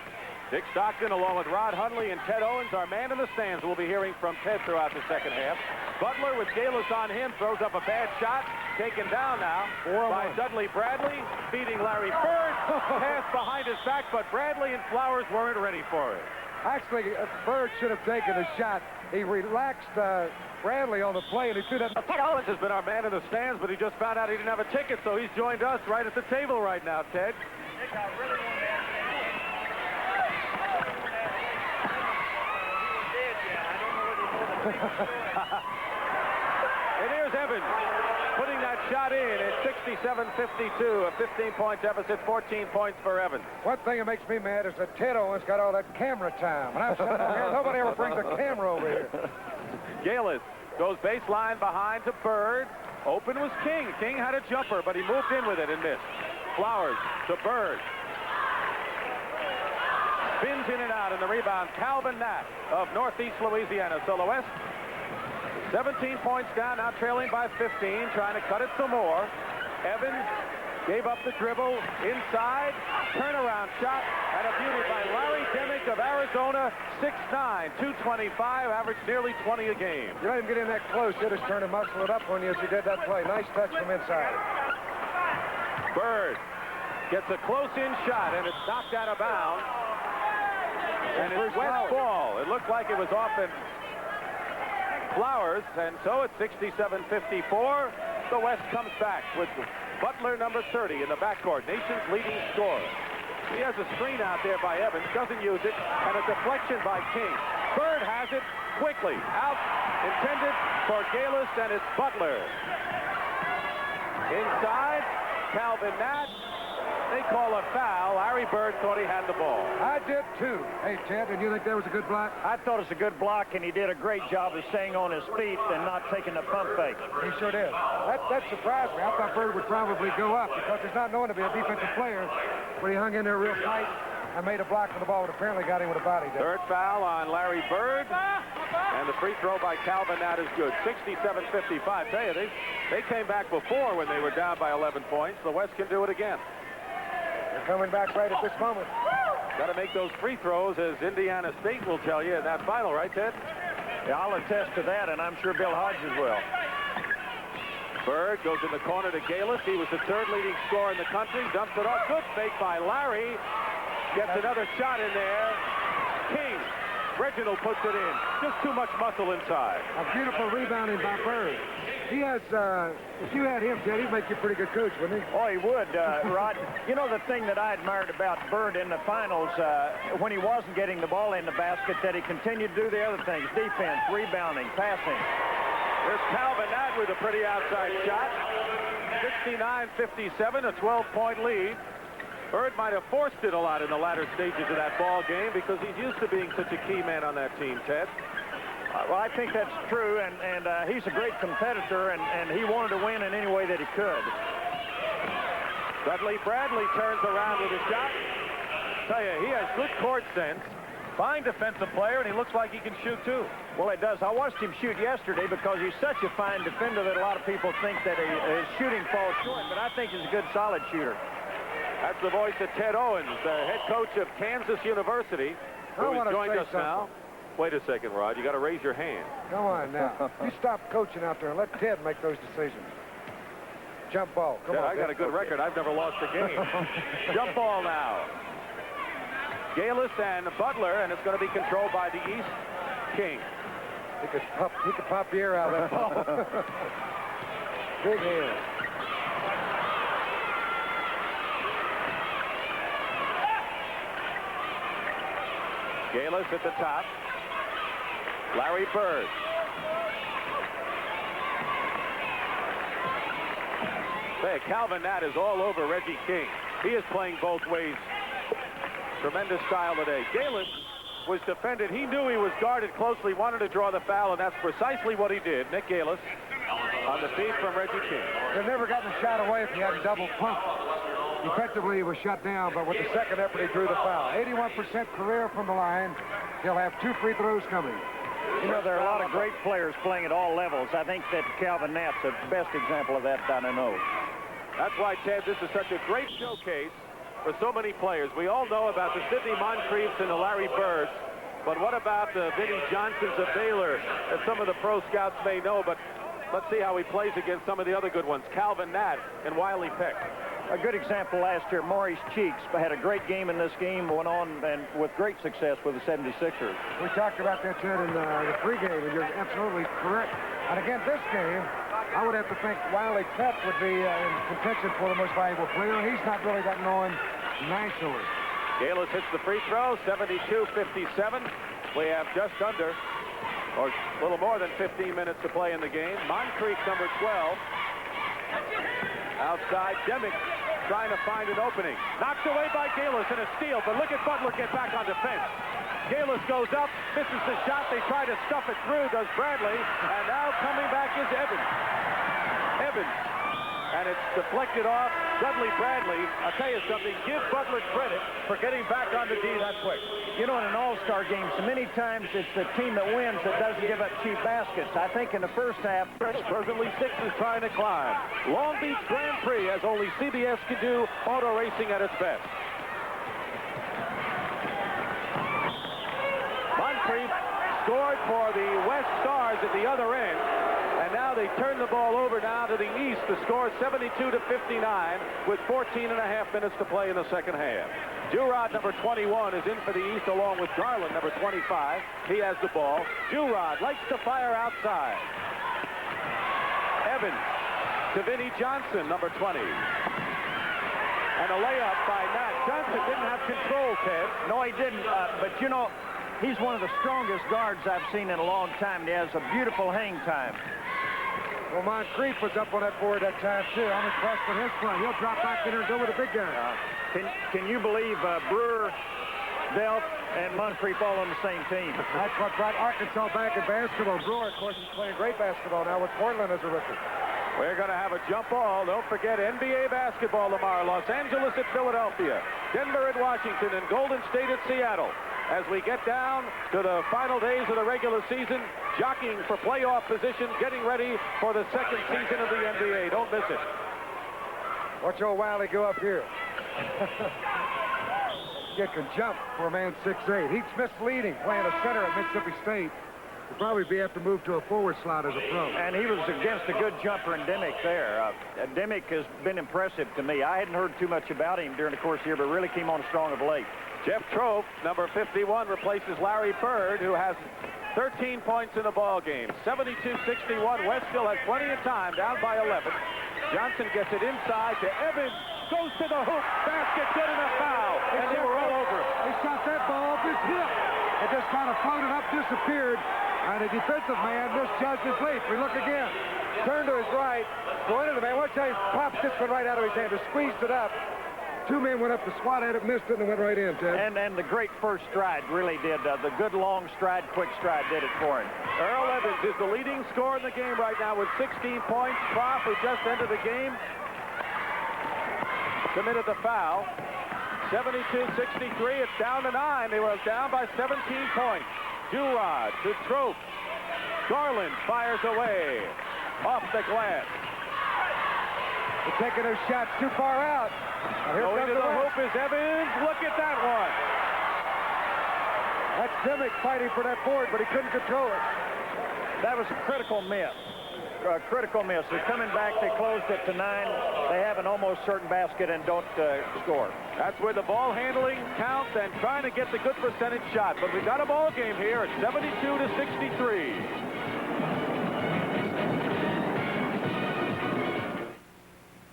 Dick Stockton, along with Rod Hundley and Ted Owens, our man in the stands. We'll be hearing from Ted throughout the second half. Butler with Galis on him throws up a bad shot. Taken down now by Dudley Bradley, beating Larry Bird. Pass behind his back, but Bradley and Flowers weren't ready for it. Actually, Bird should have taken the shot. He relaxed Bradley on the play, and he threw that. Ted Owens has been our man in the stands, but he just found out he didn't have a ticket, so he's joined us right at the table right now, Ted. And here's Evans putting that shot in at 67-52, a 15-point deficit, 14 points for Evans. One thing that makes me mad is that Ted Owens got all that camera time. And I'm sitting over here, nobody ever brings a camera over here. Galis goes baseline behind to Bird. Open was King. King had a jumper, but he moved in with it and missed. Flowers to Bird. Spins in and out, and the rebound, Calvin Knapp of Northeast Louisiana. So the West, 17 points down, now trailing by 15, trying to cut it some more. Evans gave up the dribble, inside, turnaround shot, and a beauty by Larry Demick of Arizona, 6'9", 225, averaged nearly 20 a game. You let him get in that close, he'll just turn and muscle it up on you as he did that play. Nice touch from inside. Bird gets a close-in shot, and it's knocked out of bounds. And it's West ball. It looked like it was off in Flowers, and so it's 67-54. The West comes back with Butler, number 30, in the backcourt, nation's leading scorer. He has a screen out there by Evans, doesn't use it, and a deflection by King. Bird has it quickly. Out, intended for Galis, and it's Butler. Inside, Calvin Knapp. They call a foul. Larry Bird thought he had the ball. I did too. Hey, Ted, did you think that was a good block? I thought it was a good block, and he did a great job of staying on his feet and not taking the pump fake. He sure did. That surprised me. I thought Bird would probably go up because there's not known to be a defensive player, but he hung in there real tight and made a block for the ball, but apparently got him with a body. Third foul on Larry Bird, and the free throw by Calvin Knapp is good. 67-55. Tell you, they came back before when they were down by 11 points. The West can do it again. They're coming back right at this moment. Got to make those free throws, as Indiana State will tell you in that final, right, Ted? Yeah, I'll attest to that, and I'm sure Bill Hodges will. Bird goes in the corner to Galis. He was the third leading scorer in the country. Dumps it off. Good fake by Larry. Gets another shot in there. King. Reginald puts it in. Just too much muscle inside. A beautiful rebounding by Bird. He has, if you had him, Ted, he'd make you a pretty good coach, wouldn't he? Oh, he would, Rod. You know, the thing that I admired about Bird in the finals, when he wasn't getting the ball in the basket, that he continued to do the other things: defense, rebounding, passing. Here's Calvin Nat with a pretty outside shot. 69-57, a 12-point lead. Bird might have forced it a lot in the latter stages of that ball game because he's used to being such a key man on that team, Ted. Well, I think that's true, and he's a great competitor, and he wanted to win in any way that he could. Dudley Bradley turns around with a shot. Tell you, he has good court sense. Fine defensive player, and he looks like he can shoot, too. Well, he does. I watched him shoot yesterday because he's such a fine defender that a lot of people think that his shooting falls short, but I think he's a good, solid shooter. That's the voice of Ted Owens, the head coach of Kansas University, who has joined us now. Wait a second, Rod. You got to raise your hand. Come on now. You stop coaching out there and let Ted make those decisions. Jump ball. Come Ted, on. I got a good record. I've never lost a game. Jump ball now. Galis and Butler, and it's going to be controlled by the East. King. He could pop the air out of that ball. Big hand. Galis at the top. Larry Bird. Say, Calvin Nat is all over Reggie King. He is playing both ways. Tremendous style today. Galis was defended. He knew he was guarded closely, wanted to draw the foul, and that's precisely what he did. Nick Galis on the feed from Reggie King. They've never gotten a shot away if he hadn't double pumped. Effectively, he was shut down, but with the second effort, he drew the foul. 81% career from the line. He'll have 2 free throws coming. You know, there are a lot of great players playing at all levels. I think that Calvin Nat's the best example of that that I know. That's why, Ted, this is such a great showcase for so many players. We all know about the Sidney Moncriefs and the Larry Birds, but what about the Vinnie Johnsons of Baylor that some of the pro scouts may know, but let's see how he plays against some of the other good ones. Calvin Nat and Wiley Peck. A good example last year, Maurice Cheeks had a great game in this game, went on and with great success with the 76ers. We talked about that, Ted, in the pregame, and you're absolutely correct. And again, this game, I would have to think Wiley Peck would be in contention for the most valuable player, and he's not really gotten on nicely. Galis hits the free throw, 72-57. We have just under, or a little more than 15 minutes to play in the game. Moncrief, number 12. Outside, Demick trying to find an opening. Knocked away by Galis and a steal, but look at Butler get back on defense. Galis goes up, misses the shot. They try to stuff it through, does Bradley, and now coming back is Evans. And it's deflected off Dudley Bradley. I'll tell you something, give Butler credit for getting back on the D that quick. You know, in an all-star game, so many times it's the team that wins that doesn't give up cheap baskets. I think in the first half, Presently 6 is trying to climb. Long Beach Grand Prix, as only CBS can do, auto racing at its best. Moncrief scored for the West Stars at the other end. And now they turn the ball over now to the East. The score is 72-59 with 14 and a half minutes to play in the second half. Jurod, number 21, is in for the East along with Garland, number 25. He has the ball. Jurod likes to fire outside. Evans to Vinnie Johnson, number 20. And a layup by Nat. Johnson didn't have control, Ted. No, he didn't. But, you know, he's one of the strongest guards I've seen in a long time. And he has a beautiful hang time. Well, Moncrief was up on that board that time, too. I'm impressed with his play. He'll drop back in there and go with a big guy. Can you believe Brewer, Delp, and Moncrief all on the same team? That's what brought Arkansas back in basketball. Brewer, of course, is playing great basketball now with Portland as a rookie. We're going to have a jump ball. Don't forget NBA basketball tomorrow. Los Angeles at Philadelphia, Denver at Washington, and Golden State at Seattle. As we get down to the final days of the regular season, jockeying for playoff position, getting ready for the second season of the NBA. Don't miss it. Watch old Wiley go up here. Kid can jump for a man 6'8". He's misleading playing a center at Mississippi State. He'll probably have to move to a forward slot as a pro. And he was against a good jumper in Dimick there. Dimick has been impressive to me. I hadn't heard too much about him during the course of the year, but really came on strong of late. Jeff Trope, number 51, replaces Larry Bird, who has 13 points in the ball game. 72-61. West still has plenty of time, down by 11. Johnson gets it inside to Evans. Goes to the hoop. Basket, good, and a foul. And they were all over him. He shot that ball off his hip. It just kind of floated up, disappeared, and the defensive man misjudged his leap. We look again. Turned to his right. Go into the man. Watch how he popped this one right out of his hand. Just squeezed it up. Two men went up to swat at it, missed it, and went right in, Ted. And the great first stride really did. The good long stride, quick stride did it for him. Earl Evans is the leading scorer in the game right now with 16 points. Prof, who just ended the game, committed the foul. 72-63. It's down to 9. They were down by 17 points. Durod to Trope. Garland fires away. Off the glass. They're taking those shots too far out. Going to the hoop is Evans. Look at that one. That's Dimick fighting for that board, but he couldn't control it. That was a critical miss. Critical miss. They're coming back. They closed it to 9. They have an almost certain basket and don't score. That's where the ball handling counts and trying to get the good percentage shot. But we've got a ball game here at 72-63.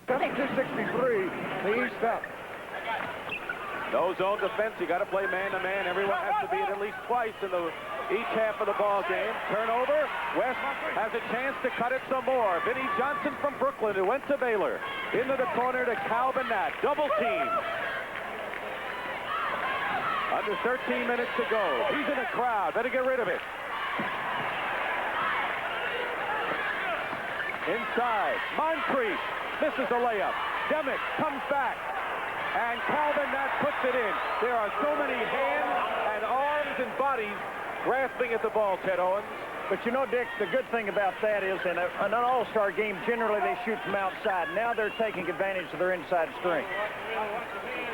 72-63, the East up. No zone defense. You got to play man-to-man. Everyone has to be at least twice in each half of the ball game. Turnover. West has a chance to cut it some more. Vinnie Johnson from Brooklyn, who went to Baylor. Into the corner to Calvin Nat. Double team. Under 13 minutes to go. He's in the crowd. Better get rid of it. Inside. Moncrief misses a layup. Demick comes back. And Calvin Nat puts it in. There are so many hands and arms and bodies grasping at the ball, Ted Owens. But you know, Dick, the good thing about that is in an all-star game, generally they shoot from outside. Now they're taking advantage of their inside strength.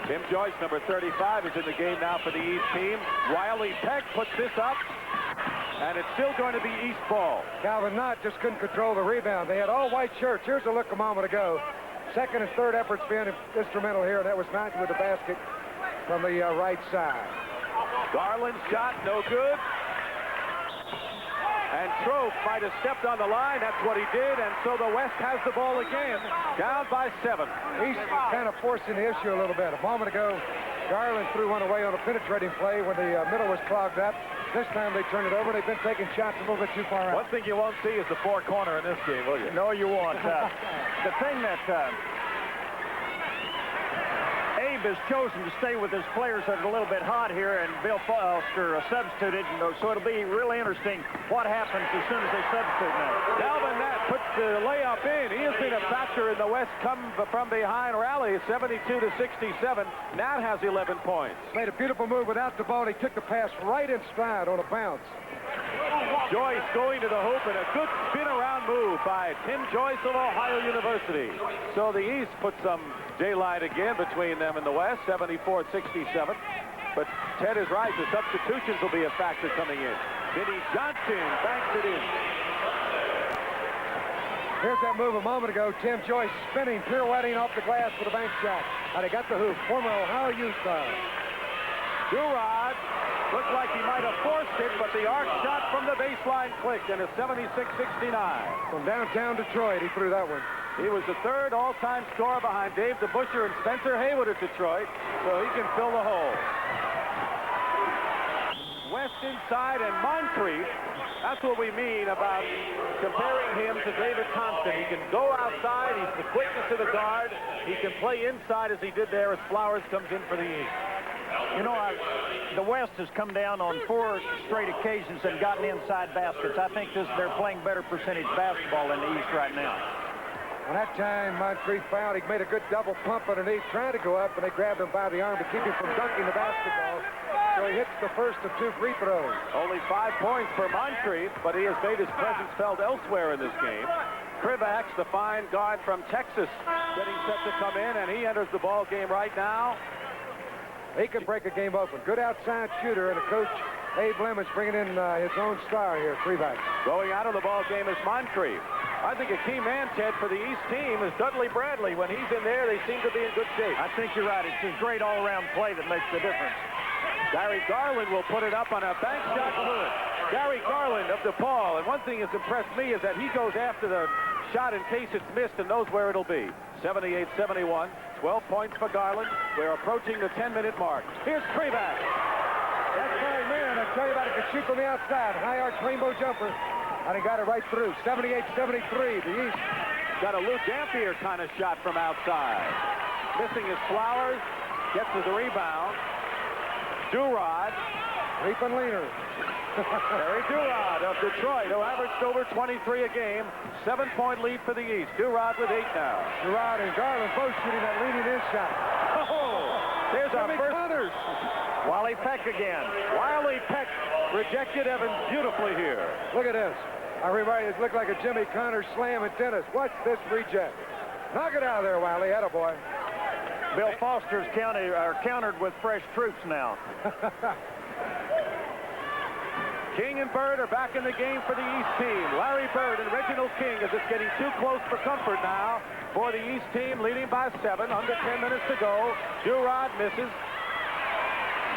Tim Joyce, number 35, is in the game now for the East team. Wiley Peck puts this up, and it's still going to be East ball. Calvin Nat just couldn't control the rebound. They had all white shirts. Here's a look a moment ago. Second and third efforts being instrumental here, and that was Mountain with the basket from the right side. Garland's shot, no good. And Trope might have stepped on the line. That's what he did, and so the West has the ball again, down by 7. He's kind of forcing the issue a little bit. A moment ago, Garland threw one away on a penetrating play when the middle was clogged up. This time they turned it over. They've been taking shots a little bit too far out. One thing you won't see is the four corner in this game, will you? No, you won't. The thing that Abe has chosen to stay with his players that are a little bit hot here, and Bill Foster substituted, so it'll be really interesting what happens as soon as they substitute now. Calvin Nat puts the layup in. He has been a factor in the West come from behind rally, 72-67. Nat has 11 points. Made a beautiful move without the ball. He took the pass right in stride on a bounce. Joyce going to the hoop, and a good spin-around move by Tim Joyce of Ohio University. So the East put some daylight again between them and the West, 74-67. But Ted is right. The substitutions will be a factor coming in. Vinnie Johnson banks it in. Here's that move a moment ago. Tim Joyce spinning, pirouetting off the glass with a bank shot. And he got the hoop. Former Ohio U star. Durod looked like he might have forced it, but the arc shot from the baseline clicked, and it's 76-69. From downtown Detroit, he threw that one. He was the third all-time scorer behind Dave DeBuscher and Spencer Haywood at Detroit, so he can fill the hole. West inside, and Moncrief, that's what we mean about comparing him to David Thompson. He can go outside, he's the quickness of the guard, he can play inside as he did there as Flowers comes in for the East. You know, the West has come down on 4 straight occasions and gotten inside baskets. I think they're playing better percentage basketball in the East right now. And that time, Moncrief found he made a good double pump underneath, trying to go up, and they grabbed him by the arm to keep him from dunking the basketball. So he hits the first of 2 free throws. Only 5 points for Moncrief, but he has made his presence felt elsewhere in this game. Krivax, the fine guard from Texas, getting set to come in, and he enters the ball game right now. He can break a game open. Good outside shooter, and the coach Abe Lemons bringing in his own star here, three-back. Going out of the ball game is Moncrief. I think a key man, Ted, for the East team is Dudley Bradley. When he's in there, they seem to be in good shape. I think you're right. It's his great all-around play that makes the difference. Gary Garland will put it up on a bank shot good. Gary Garland of DePaul. And one thing that's impressed me is that he goes after the shot in case it's missed and knows where it'll be. 78-71. 12 points for Garland. We're approaching the 10-minute mark. Here's Kreback. That's right, man. I tell you about it. Could shoot from the outside. High arch rainbow jumper. And he got it right through. 78-73. The East. Got a Lou Dampier kind of shot from outside. Missing his Flowers. Gets to the rebound. Durod. Leaping leaner. Terry Durod of Detroit, who averaged over 23 a game. 7-point lead for the East. Durod with 8 now. Durod and Garland both shooting that leading in shot. Oh, there's our first. Connors. Wiley Peck again. Wiley Peck rejected Evans beautifully here. Look at this. I remember it looked like a Jimmy Connors slam in tennis. What's this reject? Knock it out of there, Wiley. Attaboy. Bill Foster's countered with fresh troops now. King and Bird are back in the game for the East team. Larry Bird and Reginald King as it's getting too close for comfort now for the East team, leading by 7. Under 10 minutes to go. Durod misses.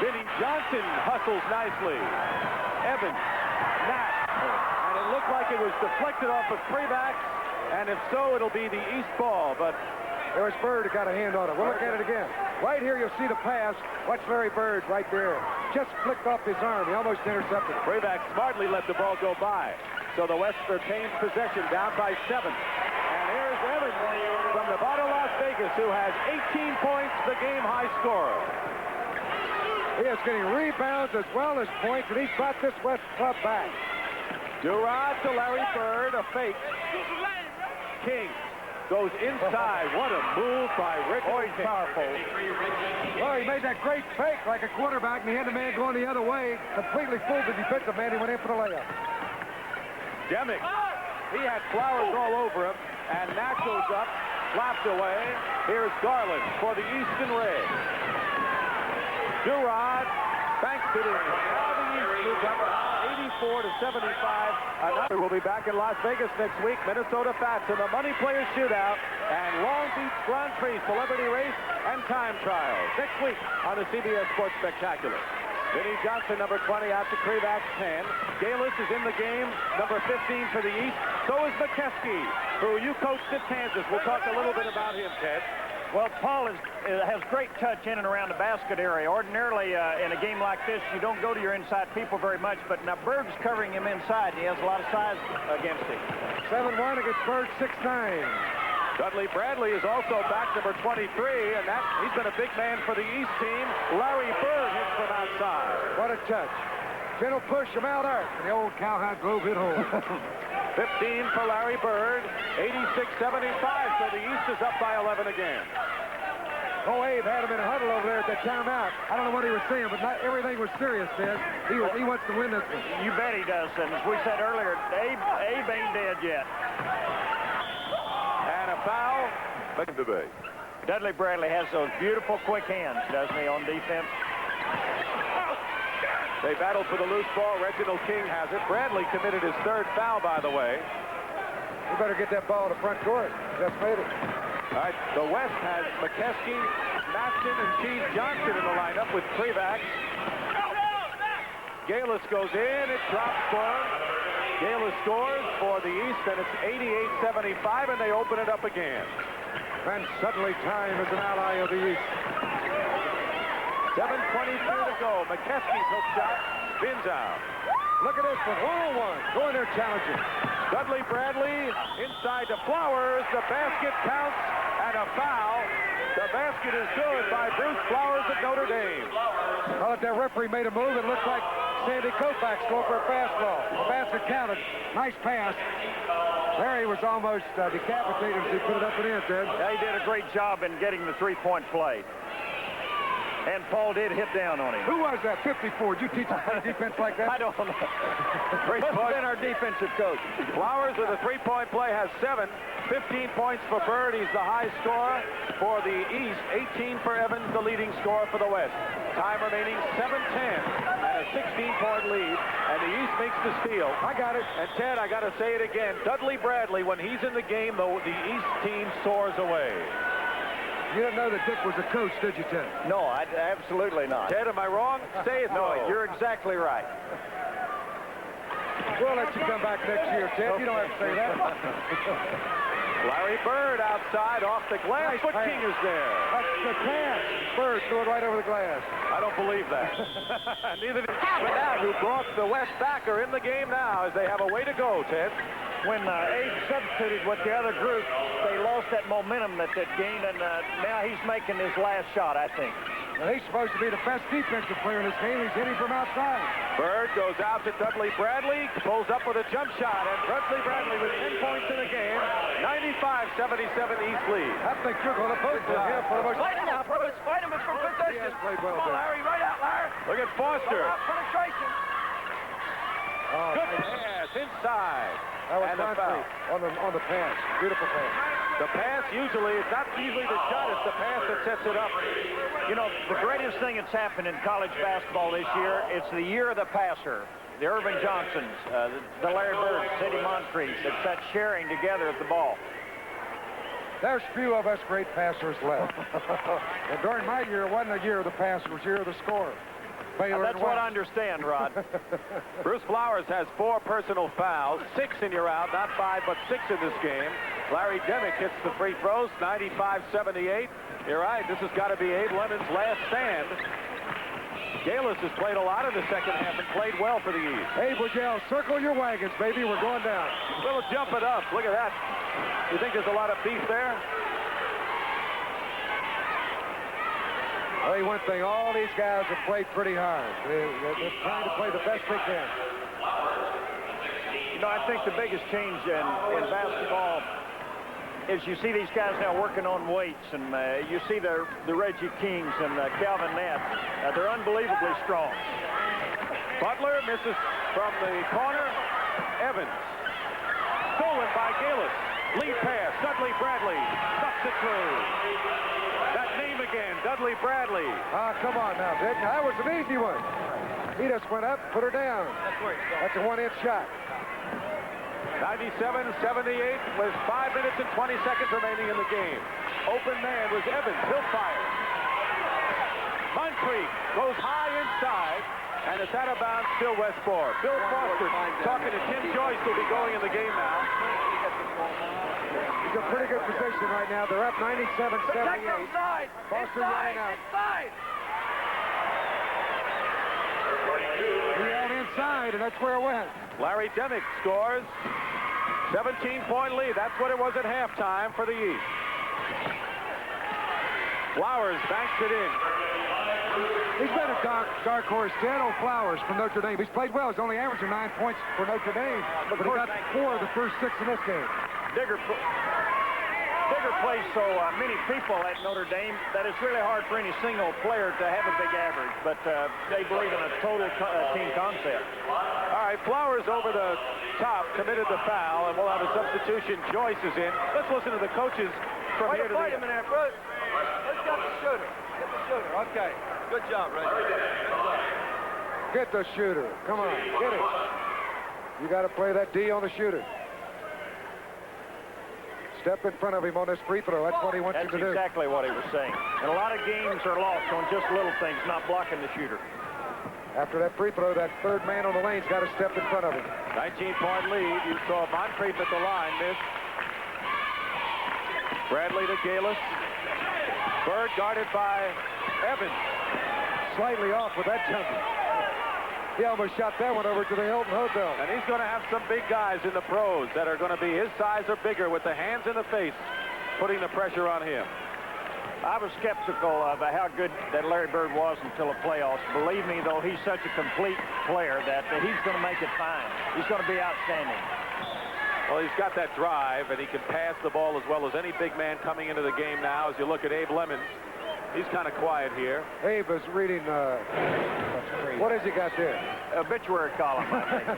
Vinnie Johnson hustles nicely. Evans, Nat, and it looked like it was deflected off of Kreback, and if so, it'll be the East ball, but there was Bird who got a hand on it. We'll look at it again. Right here, you'll see the pass. Watch Larry Bird right there. Just flicked off his arm. He almost intercepted. Kreback smartly let the ball go by. So the West retains possession down by 7. And here's Evans from the bottom of Las Vegas, who has 18 points, the game-high scorer. He is getting rebounds as well as points, and he's brought this West club back. Durod to Larry Bird, a fake. King goes inside. What a move by Rick. Oh, he's powerful. Well, he made that great fake like a quarterback, and he had the man going the other way. Completely fooled the defensive man. He went in for the layup. Demick. He had Flowers all over him, and Nat goes up, slapped away. Here's Garland for the Eastern Red. Durod banks it in. Now the East moves up 84-75. We'll be back in Las Vegas next week. Minnesota Fats in the Money Players Shootout and Long Beach Grand Prix Celebrity Race and Time Trials next week on the CBS Sports Spectacular. Vinnie Johnson, number 20, out to Kreback's 10. Galis is in the game, number 15 for the East. So is McKeskey, who you coached at Kansas. We'll talk a little bit about him, Ted. Well, Paul has great touch in and around the basket area. Ordinarily, in a game like this, you don't go to your inside people very much, but now Bird's covering him inside, and he has a lot of size against him. 7-1 against Bird, 6-9. Dudley Bradley is also back, number 23, and he's been a big man for the East team. Larry Bird hits from outside. What a touch. Gentle push from out arc, and the old Cowhide Grove hit home. 15 for Larry Bird, 86-75, so the East is up by 11 again. Oh, Abe had him in a huddle over there at that timeout. I don't know what he was saying, but not everything was serious, Ted. He wants to win this one. You bet he does, and as we said earlier, Abe ain't dead yet. And a foul. Dudley Bradley has those beautiful quick hands, doesn't he, on defense? They battled for the loose ball. Reginald King has it. Bradley committed his 3rd foul, by the way. You better get that ball to front court. Just made it. All right, the West has McKeskey, Matson, and Cheese Johnson in the lineup with Kreback. Galis goes in. It drops for him. Galis scores for the East, and it's 88-75, and they open it up again. And suddenly time is an ally of the East. 7:23 to go. McKeskey's hook shot spins out. Look at this one. 1-on-1. Going there challenging. Dudley Bradley inside to Flowers. The basket counts and a foul. The basket is good by Bruce Flowers of Notre Dame. Well, if that referee made a move, it looked like Sandy Koufax going for a fastball. The basket counted. Nice pass. There he was almost decapitated as he put it up and in, Ted. Yeah, he did a great job in getting the three-point play. And Paul did hit down on him. Who was that, 54? Did you teach him to play defense like that? I don't know. Must have been our defensive coach. Flowers with a three-point play has 7. 15 points for Bird. He's the high scorer for the East. 18 for Evans, the leading scorer for the West. Time remaining 7:10 and a 16-point lead. And the East makes the steal. I got it. And Ted, I got to say it again. Dudley Bradley, when he's in the game, the East team soars away. You didn't know that Dick was a coach, did you, Ted? No, absolutely not. Ted, am I wrong? Say it. No, you're exactly right. We'll let you come back next year, Ted. You don't have to say that. Larry Bird outside off the glass. Nice Foot pass. King is there. That's the pass. Bird threw it right over the glass. I don't believe that. Neither did that, who brought the West backer in the game now as they have a way to go, Ted. When Abe substituted with the other group, they lost that momentum that gained, and now he's making his last shot, I think. And he's supposed to be the best defensive player in this game. He's hitting from outside. Bird goes out to Dudley Bradley, pulls up with a jump shot, and Dudley Bradley with 10 points in the game. 95-77 East lead. I think you're going to vote for him for the most. Fight him now, Bruce. Fight him from He has position. played well, Come on, Bill. Larry. Right out, Larry. Look at Foster. Penetration. Oh, Good nice. pass inside. That was And a foul. Moncrief on the pass. Beautiful pass. The pass usually, it's not usually the shot, it's the pass that sets it up. You know, the greatest thing that's happened in college basketball this year, it's the year of the passer. The Irvin Johnsons, the Larry Bird, Sidney Moncrief, it's that sharing together of the ball. There's few of us great passers left. And during my year, it wasn't a year of the passer, it was a year of the scorer. Baylor That's and what I West. understand, Rod. Bruce Flowers has 4 personal fouls, 6 and you're out, not 5 but 6 in this game. Larry Demick hits the free throws, 95-78. You're right, this has got to be Abe Lemon's last stand. N.Galis has played a lot in the second half and played well for the East. Hey, Bujel, circle your wagons, baby. We're going down. Little jump it up. Look at that. You think there's a lot of beef there? I'll tell you one thing, all these guys have played pretty hard. They're trying to play the best they can. You know, I think the biggest change in basketball is you see these guys now working on weights, and you see the Reggie Kings and Calvin Nett. They're unbelievably strong. Butler misses from the corner. Evans. Stolen by N.Galis. Lead pass. Dudley Bradley stuffs it through. That name again, Dudley Bradley. Ah, come on now, Dick. That was an easy one. He just went up, put her down. That's a one-inch shot. 97-78 with 5 minutes and 20 seconds remaining in the game. Open man was Evans. He'll fire. Moncrief goes high inside, and it's out of bounds, still Westport. Bill Foster talking to Tim Joyce, who'll be going in the game now. He's in pretty good position right now. They're up 97-78. Protect inside. Foster Inside. running out. Inside. He out inside, and that's where it went. Larry Demick scores. 17-point lead. That's what it was at halftime for the East. Flowers banks it in. He's been a dark horse. Daniel Flowers from Notre Dame. He's played well. He's only averaging 9 points for Notre Dame, but he got 4 of the first 6 in this game. Digger plays so many people at Notre Dame that it's really hard for any single player to have a big average, but they believe in a total team concept. All right, Flowers over the top committed the foul, and we'll have a substitution. Joyce is in. Let's listen to the coaches from here to Fight the him in there, Bruce. Let's get the shooter. Get the shooter. Okay. Good job, Reggie. Good job. Get the shooter. Come on, get it. You got to play that D on the shooter. Step in front of him on this free throw. That's what he wants That's you to do. exactly what he was saying. And a lot of games are lost on just little things, not blocking the shooter. After that free throw, that third man on the lane's got to step in front of him. 19-point lead. You saw Moncrief at the line miss. Bradley to N.Galis. Bird guarded by Evans. Slightly off with that jumper. He almost shot that one over to the Hilton Hotel. And he's going to have some big guys in the pros that are going to be his size or bigger with the hands in the face, putting the pressure on him. I was skeptical of how good that Larry Bird was until the playoffs. Believe me, though, he's such a complete player that he's going to make it fine. He's going to be outstanding. Well, he's got that drive, and he can pass the ball as well as any big man coming into the game now as you look at Abe Lemon. He's kind of quiet here. Abe is reading, what has he got there? Obituary column, I think.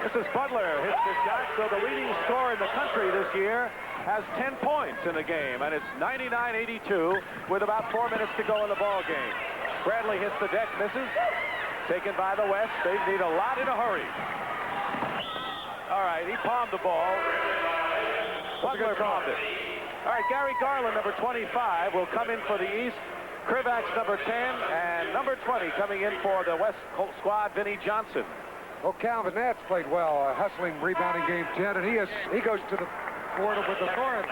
This is Butler hits the shot, so the leading scorer in the country this year has 10 points in the game, and it's 99-82 with about 4 minutes to go in the ball game. Bradley hits the deck, misses. Taken by the West. They need a lot in a hurry. All right, he palmed the ball. Butler palmed it. All right, Gary Garland, number 25, will come in for the East. Krivak's number 10, and number 20 coming in for the West squad, Vinnie Johnson. Well, Calvin Nats played well, hustling, rebounding game 10, and he goes to the board with authority.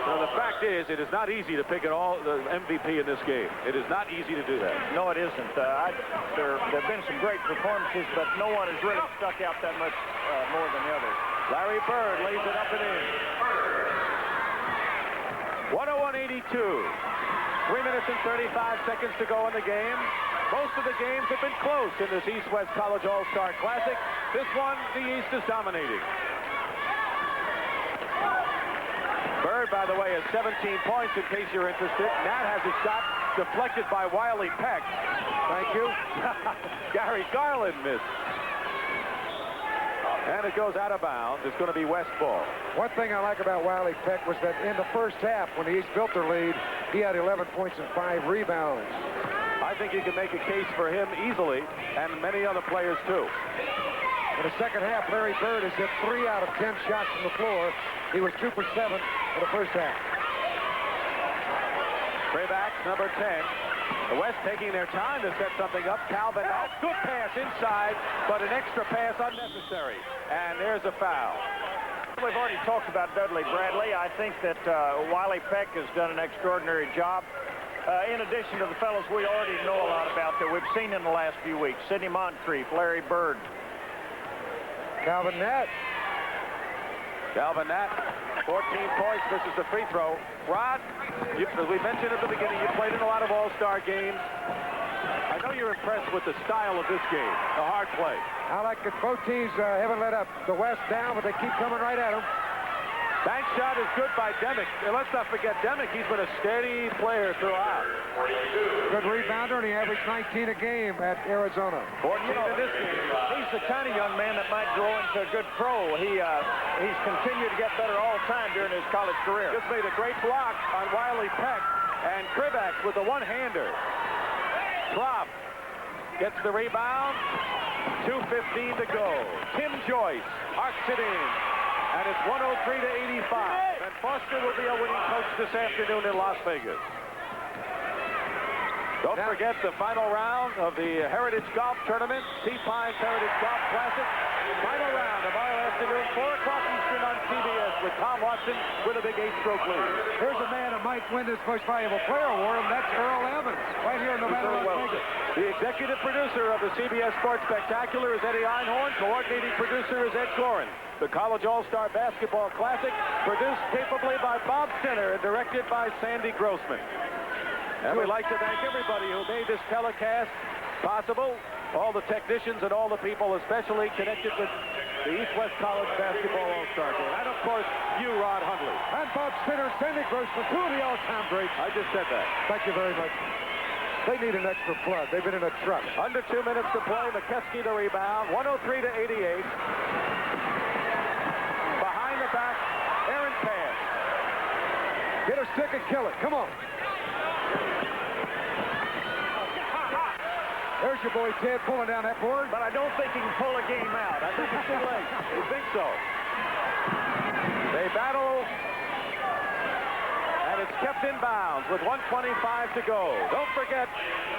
So the fact is, it is not easy to pick the MVP in this game. It is not easy to do that. No, it isn't. There have been some great performances, but no one has really stuck out that much more than the others. Larry Bird lays it up and in. 101-82. 3 minutes and 35 seconds to go in the game. Most of the games have been close in this East-West College All-Star Classic. This one, the East is dominating. Bird, by the way, has 17 points, in case you're interested. Nat has a shot deflected by Wiley Peck. Thank you. Gary Garland missed. And it goes out of bounds. It's going to be West ball. One thing I like about Wiley Peck was that in the first half, when the East built their lead, he had 11 points and 5 rebounds. I think you can make a case for him easily, and many other players too. In the second half, Larry Bird has hit 3 out of 10 shots from the floor. He was 2 for 7 in the first half. Krivak, number 10. The West taking their time to set something up. Calvin, good pass inside, but an extra pass unnecessary. And there's a foul. We've already talked about Dudley Bradley. I think that Wiley Peck has done an extraordinary job. In addition to the fellows we already know a lot about that we've seen in the last few weeks. Sidney Moncrief, Larry Bird. Calvin Nat. Calvin Nat, 14 points. This is the free throw. Rod, as we mentioned at the beginning, you played in a lot of all-star games. I know you're impressed with the style of this game, the hard play. I like that both teams haven't let up. The West down, but they keep coming right at them. Bank shot is good by Demick. And let's not forget Demick. He's been a steady player throughout. Good rebounder, and he averaged 19 a game at Arizona. 14 in this game. He's the kind of young man that might grow into a good pro. He's continued to get better all the time during his college career. Just made a great block on Wiley Peck, and Krivak with the one-hander. Trop gets the rebound. 2:15 to go. Tim Joyce arcs it in. And it's 103-85. And Foster will be a winning coach this afternoon in Las Vegas. Don't forget the final round of the Heritage Golf Tournament, Sea Pines Heritage Golf Classic. Final round tomorrow afternoon, 4 o'clock Eastern on CBS with Tom Watson with a big 8-stroke lead. Here's a man who might win this Most Valuable Player Award, and that's Earl Evans, right here in Nevada, Las Vegas. The executive producer of the CBS Sports Spectacular is Eddie Einhorn. Coordinating producer is Ed Cloran. The College All-Star Basketball Classic, produced capably by Bob Sinner and directed by Sandy Grossman. And we'd like to thank everybody who made this telecast possible, all the technicians and all the people especially connected with the East-West College Basketball All-Star Game. And, of course, you, Rod Hundley. And Bob Sinner, Sandy Grossman, 2 of the all-time greats. I just said that. Thank you very much. They need an extra plug. They've been in a truck. Under 2 minutes to play. McKeskey to rebound. 103-88. Behind the back, Aaron pass. Get a stick and kill it. Come on. There's your boy Ted pulling down that board. But I don't think he can pull a game out. I think it's too late. You think so? They battle, and it's kept in bounds with 1:25 to go. Don't forget,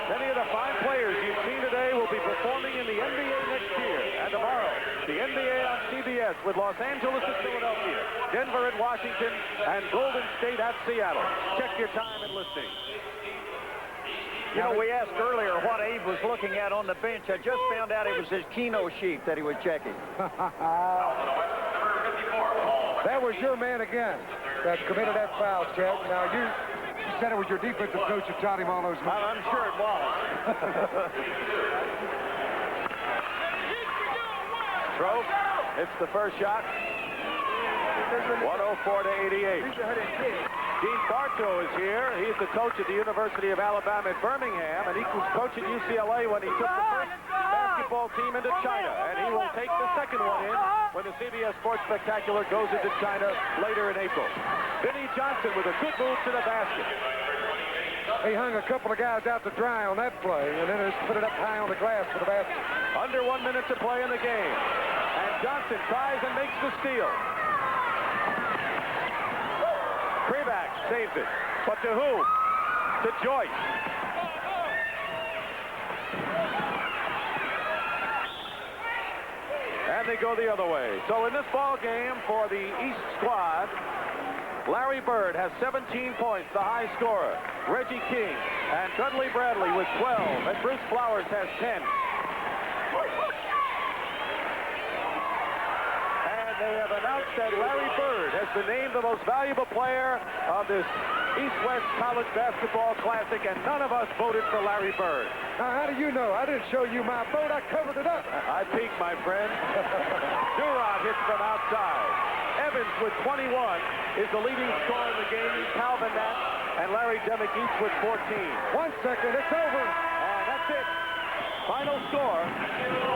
many of the fine players you've seen today will be performing in the NBA next year. And tomorrow, the NBA on CBS with Los Angeles and Philadelphia, Denver and Washington, and Golden State at Seattle. Check your time and listening. You know, we asked earlier what Abe was looking at on the bench. I just found out it was his Keno sheet that he was checking. That was your man again that committed that foul, Chad. Now, you said it was your defensive coach that taught him all those moves. I'm sure it was. Trope, it's the first shot. 104-88. Dean Bartow is here. He's the coach at the University of Alabama at Birmingham, and he was coach at UCLA when he took the first basketball team into China, and he will take the second one in when the CBS Sports Spectacular goes into China later in April. Vinnie Johnson with a good move to the basket. He hung a couple of guys out to dry on that play, and then just put it up high on the glass for the basket. Under 1 minute to play in the game, and Johnson tries and makes the steal. Kreback saves it, but to whom? To Joyce. And they go the other way. So in this ball game for the East squad, Larry Bird has 17 points, the high scorer. Reggie King and Dudley Bradley with 12, and Bruce Flowers has 10. They have announced that Larry Bird has been named the most valuable player of this East-West College Basketball Classic, and none of us voted for Larry Bird. Now, how do you know? I didn't show you my vote. I covered it up. I peeked, my friend. Durant hits from outside. Evans with 21 is the leading scorer in the game. Calvin Nat and Larry Demick each with 14. 1 second. It's over. And that's it. Final score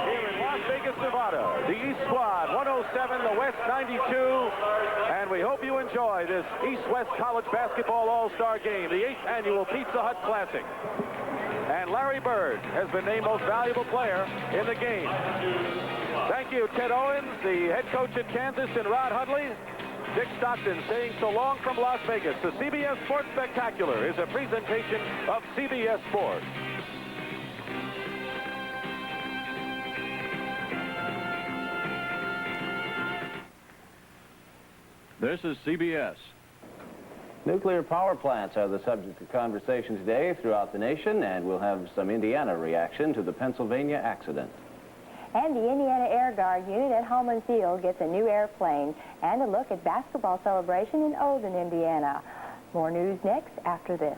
here in Las Vegas, Nevada. The East squad 107, the West 92, and we hope you enjoy this East-West College Basketball All-Star Game, the 8th annual Pizza Hut Classic. And Larry Bird has been named most valuable player in the game. Thank you, Ted Owens, the head coach at Kansas, and Rod Hundley. Dick Stockton saying so long from Las Vegas. The CBS Sports Spectacular is a presentation of CBS Sports. This is CBS. Nuclear power plants are the subject of conversation today throughout the nation, and we'll have some Indiana reaction to the Pennsylvania accident. And the Indiana Air Guard unit at Holman Field gets a new airplane and a look at basketball celebration in Olden, Indiana. More news next after this.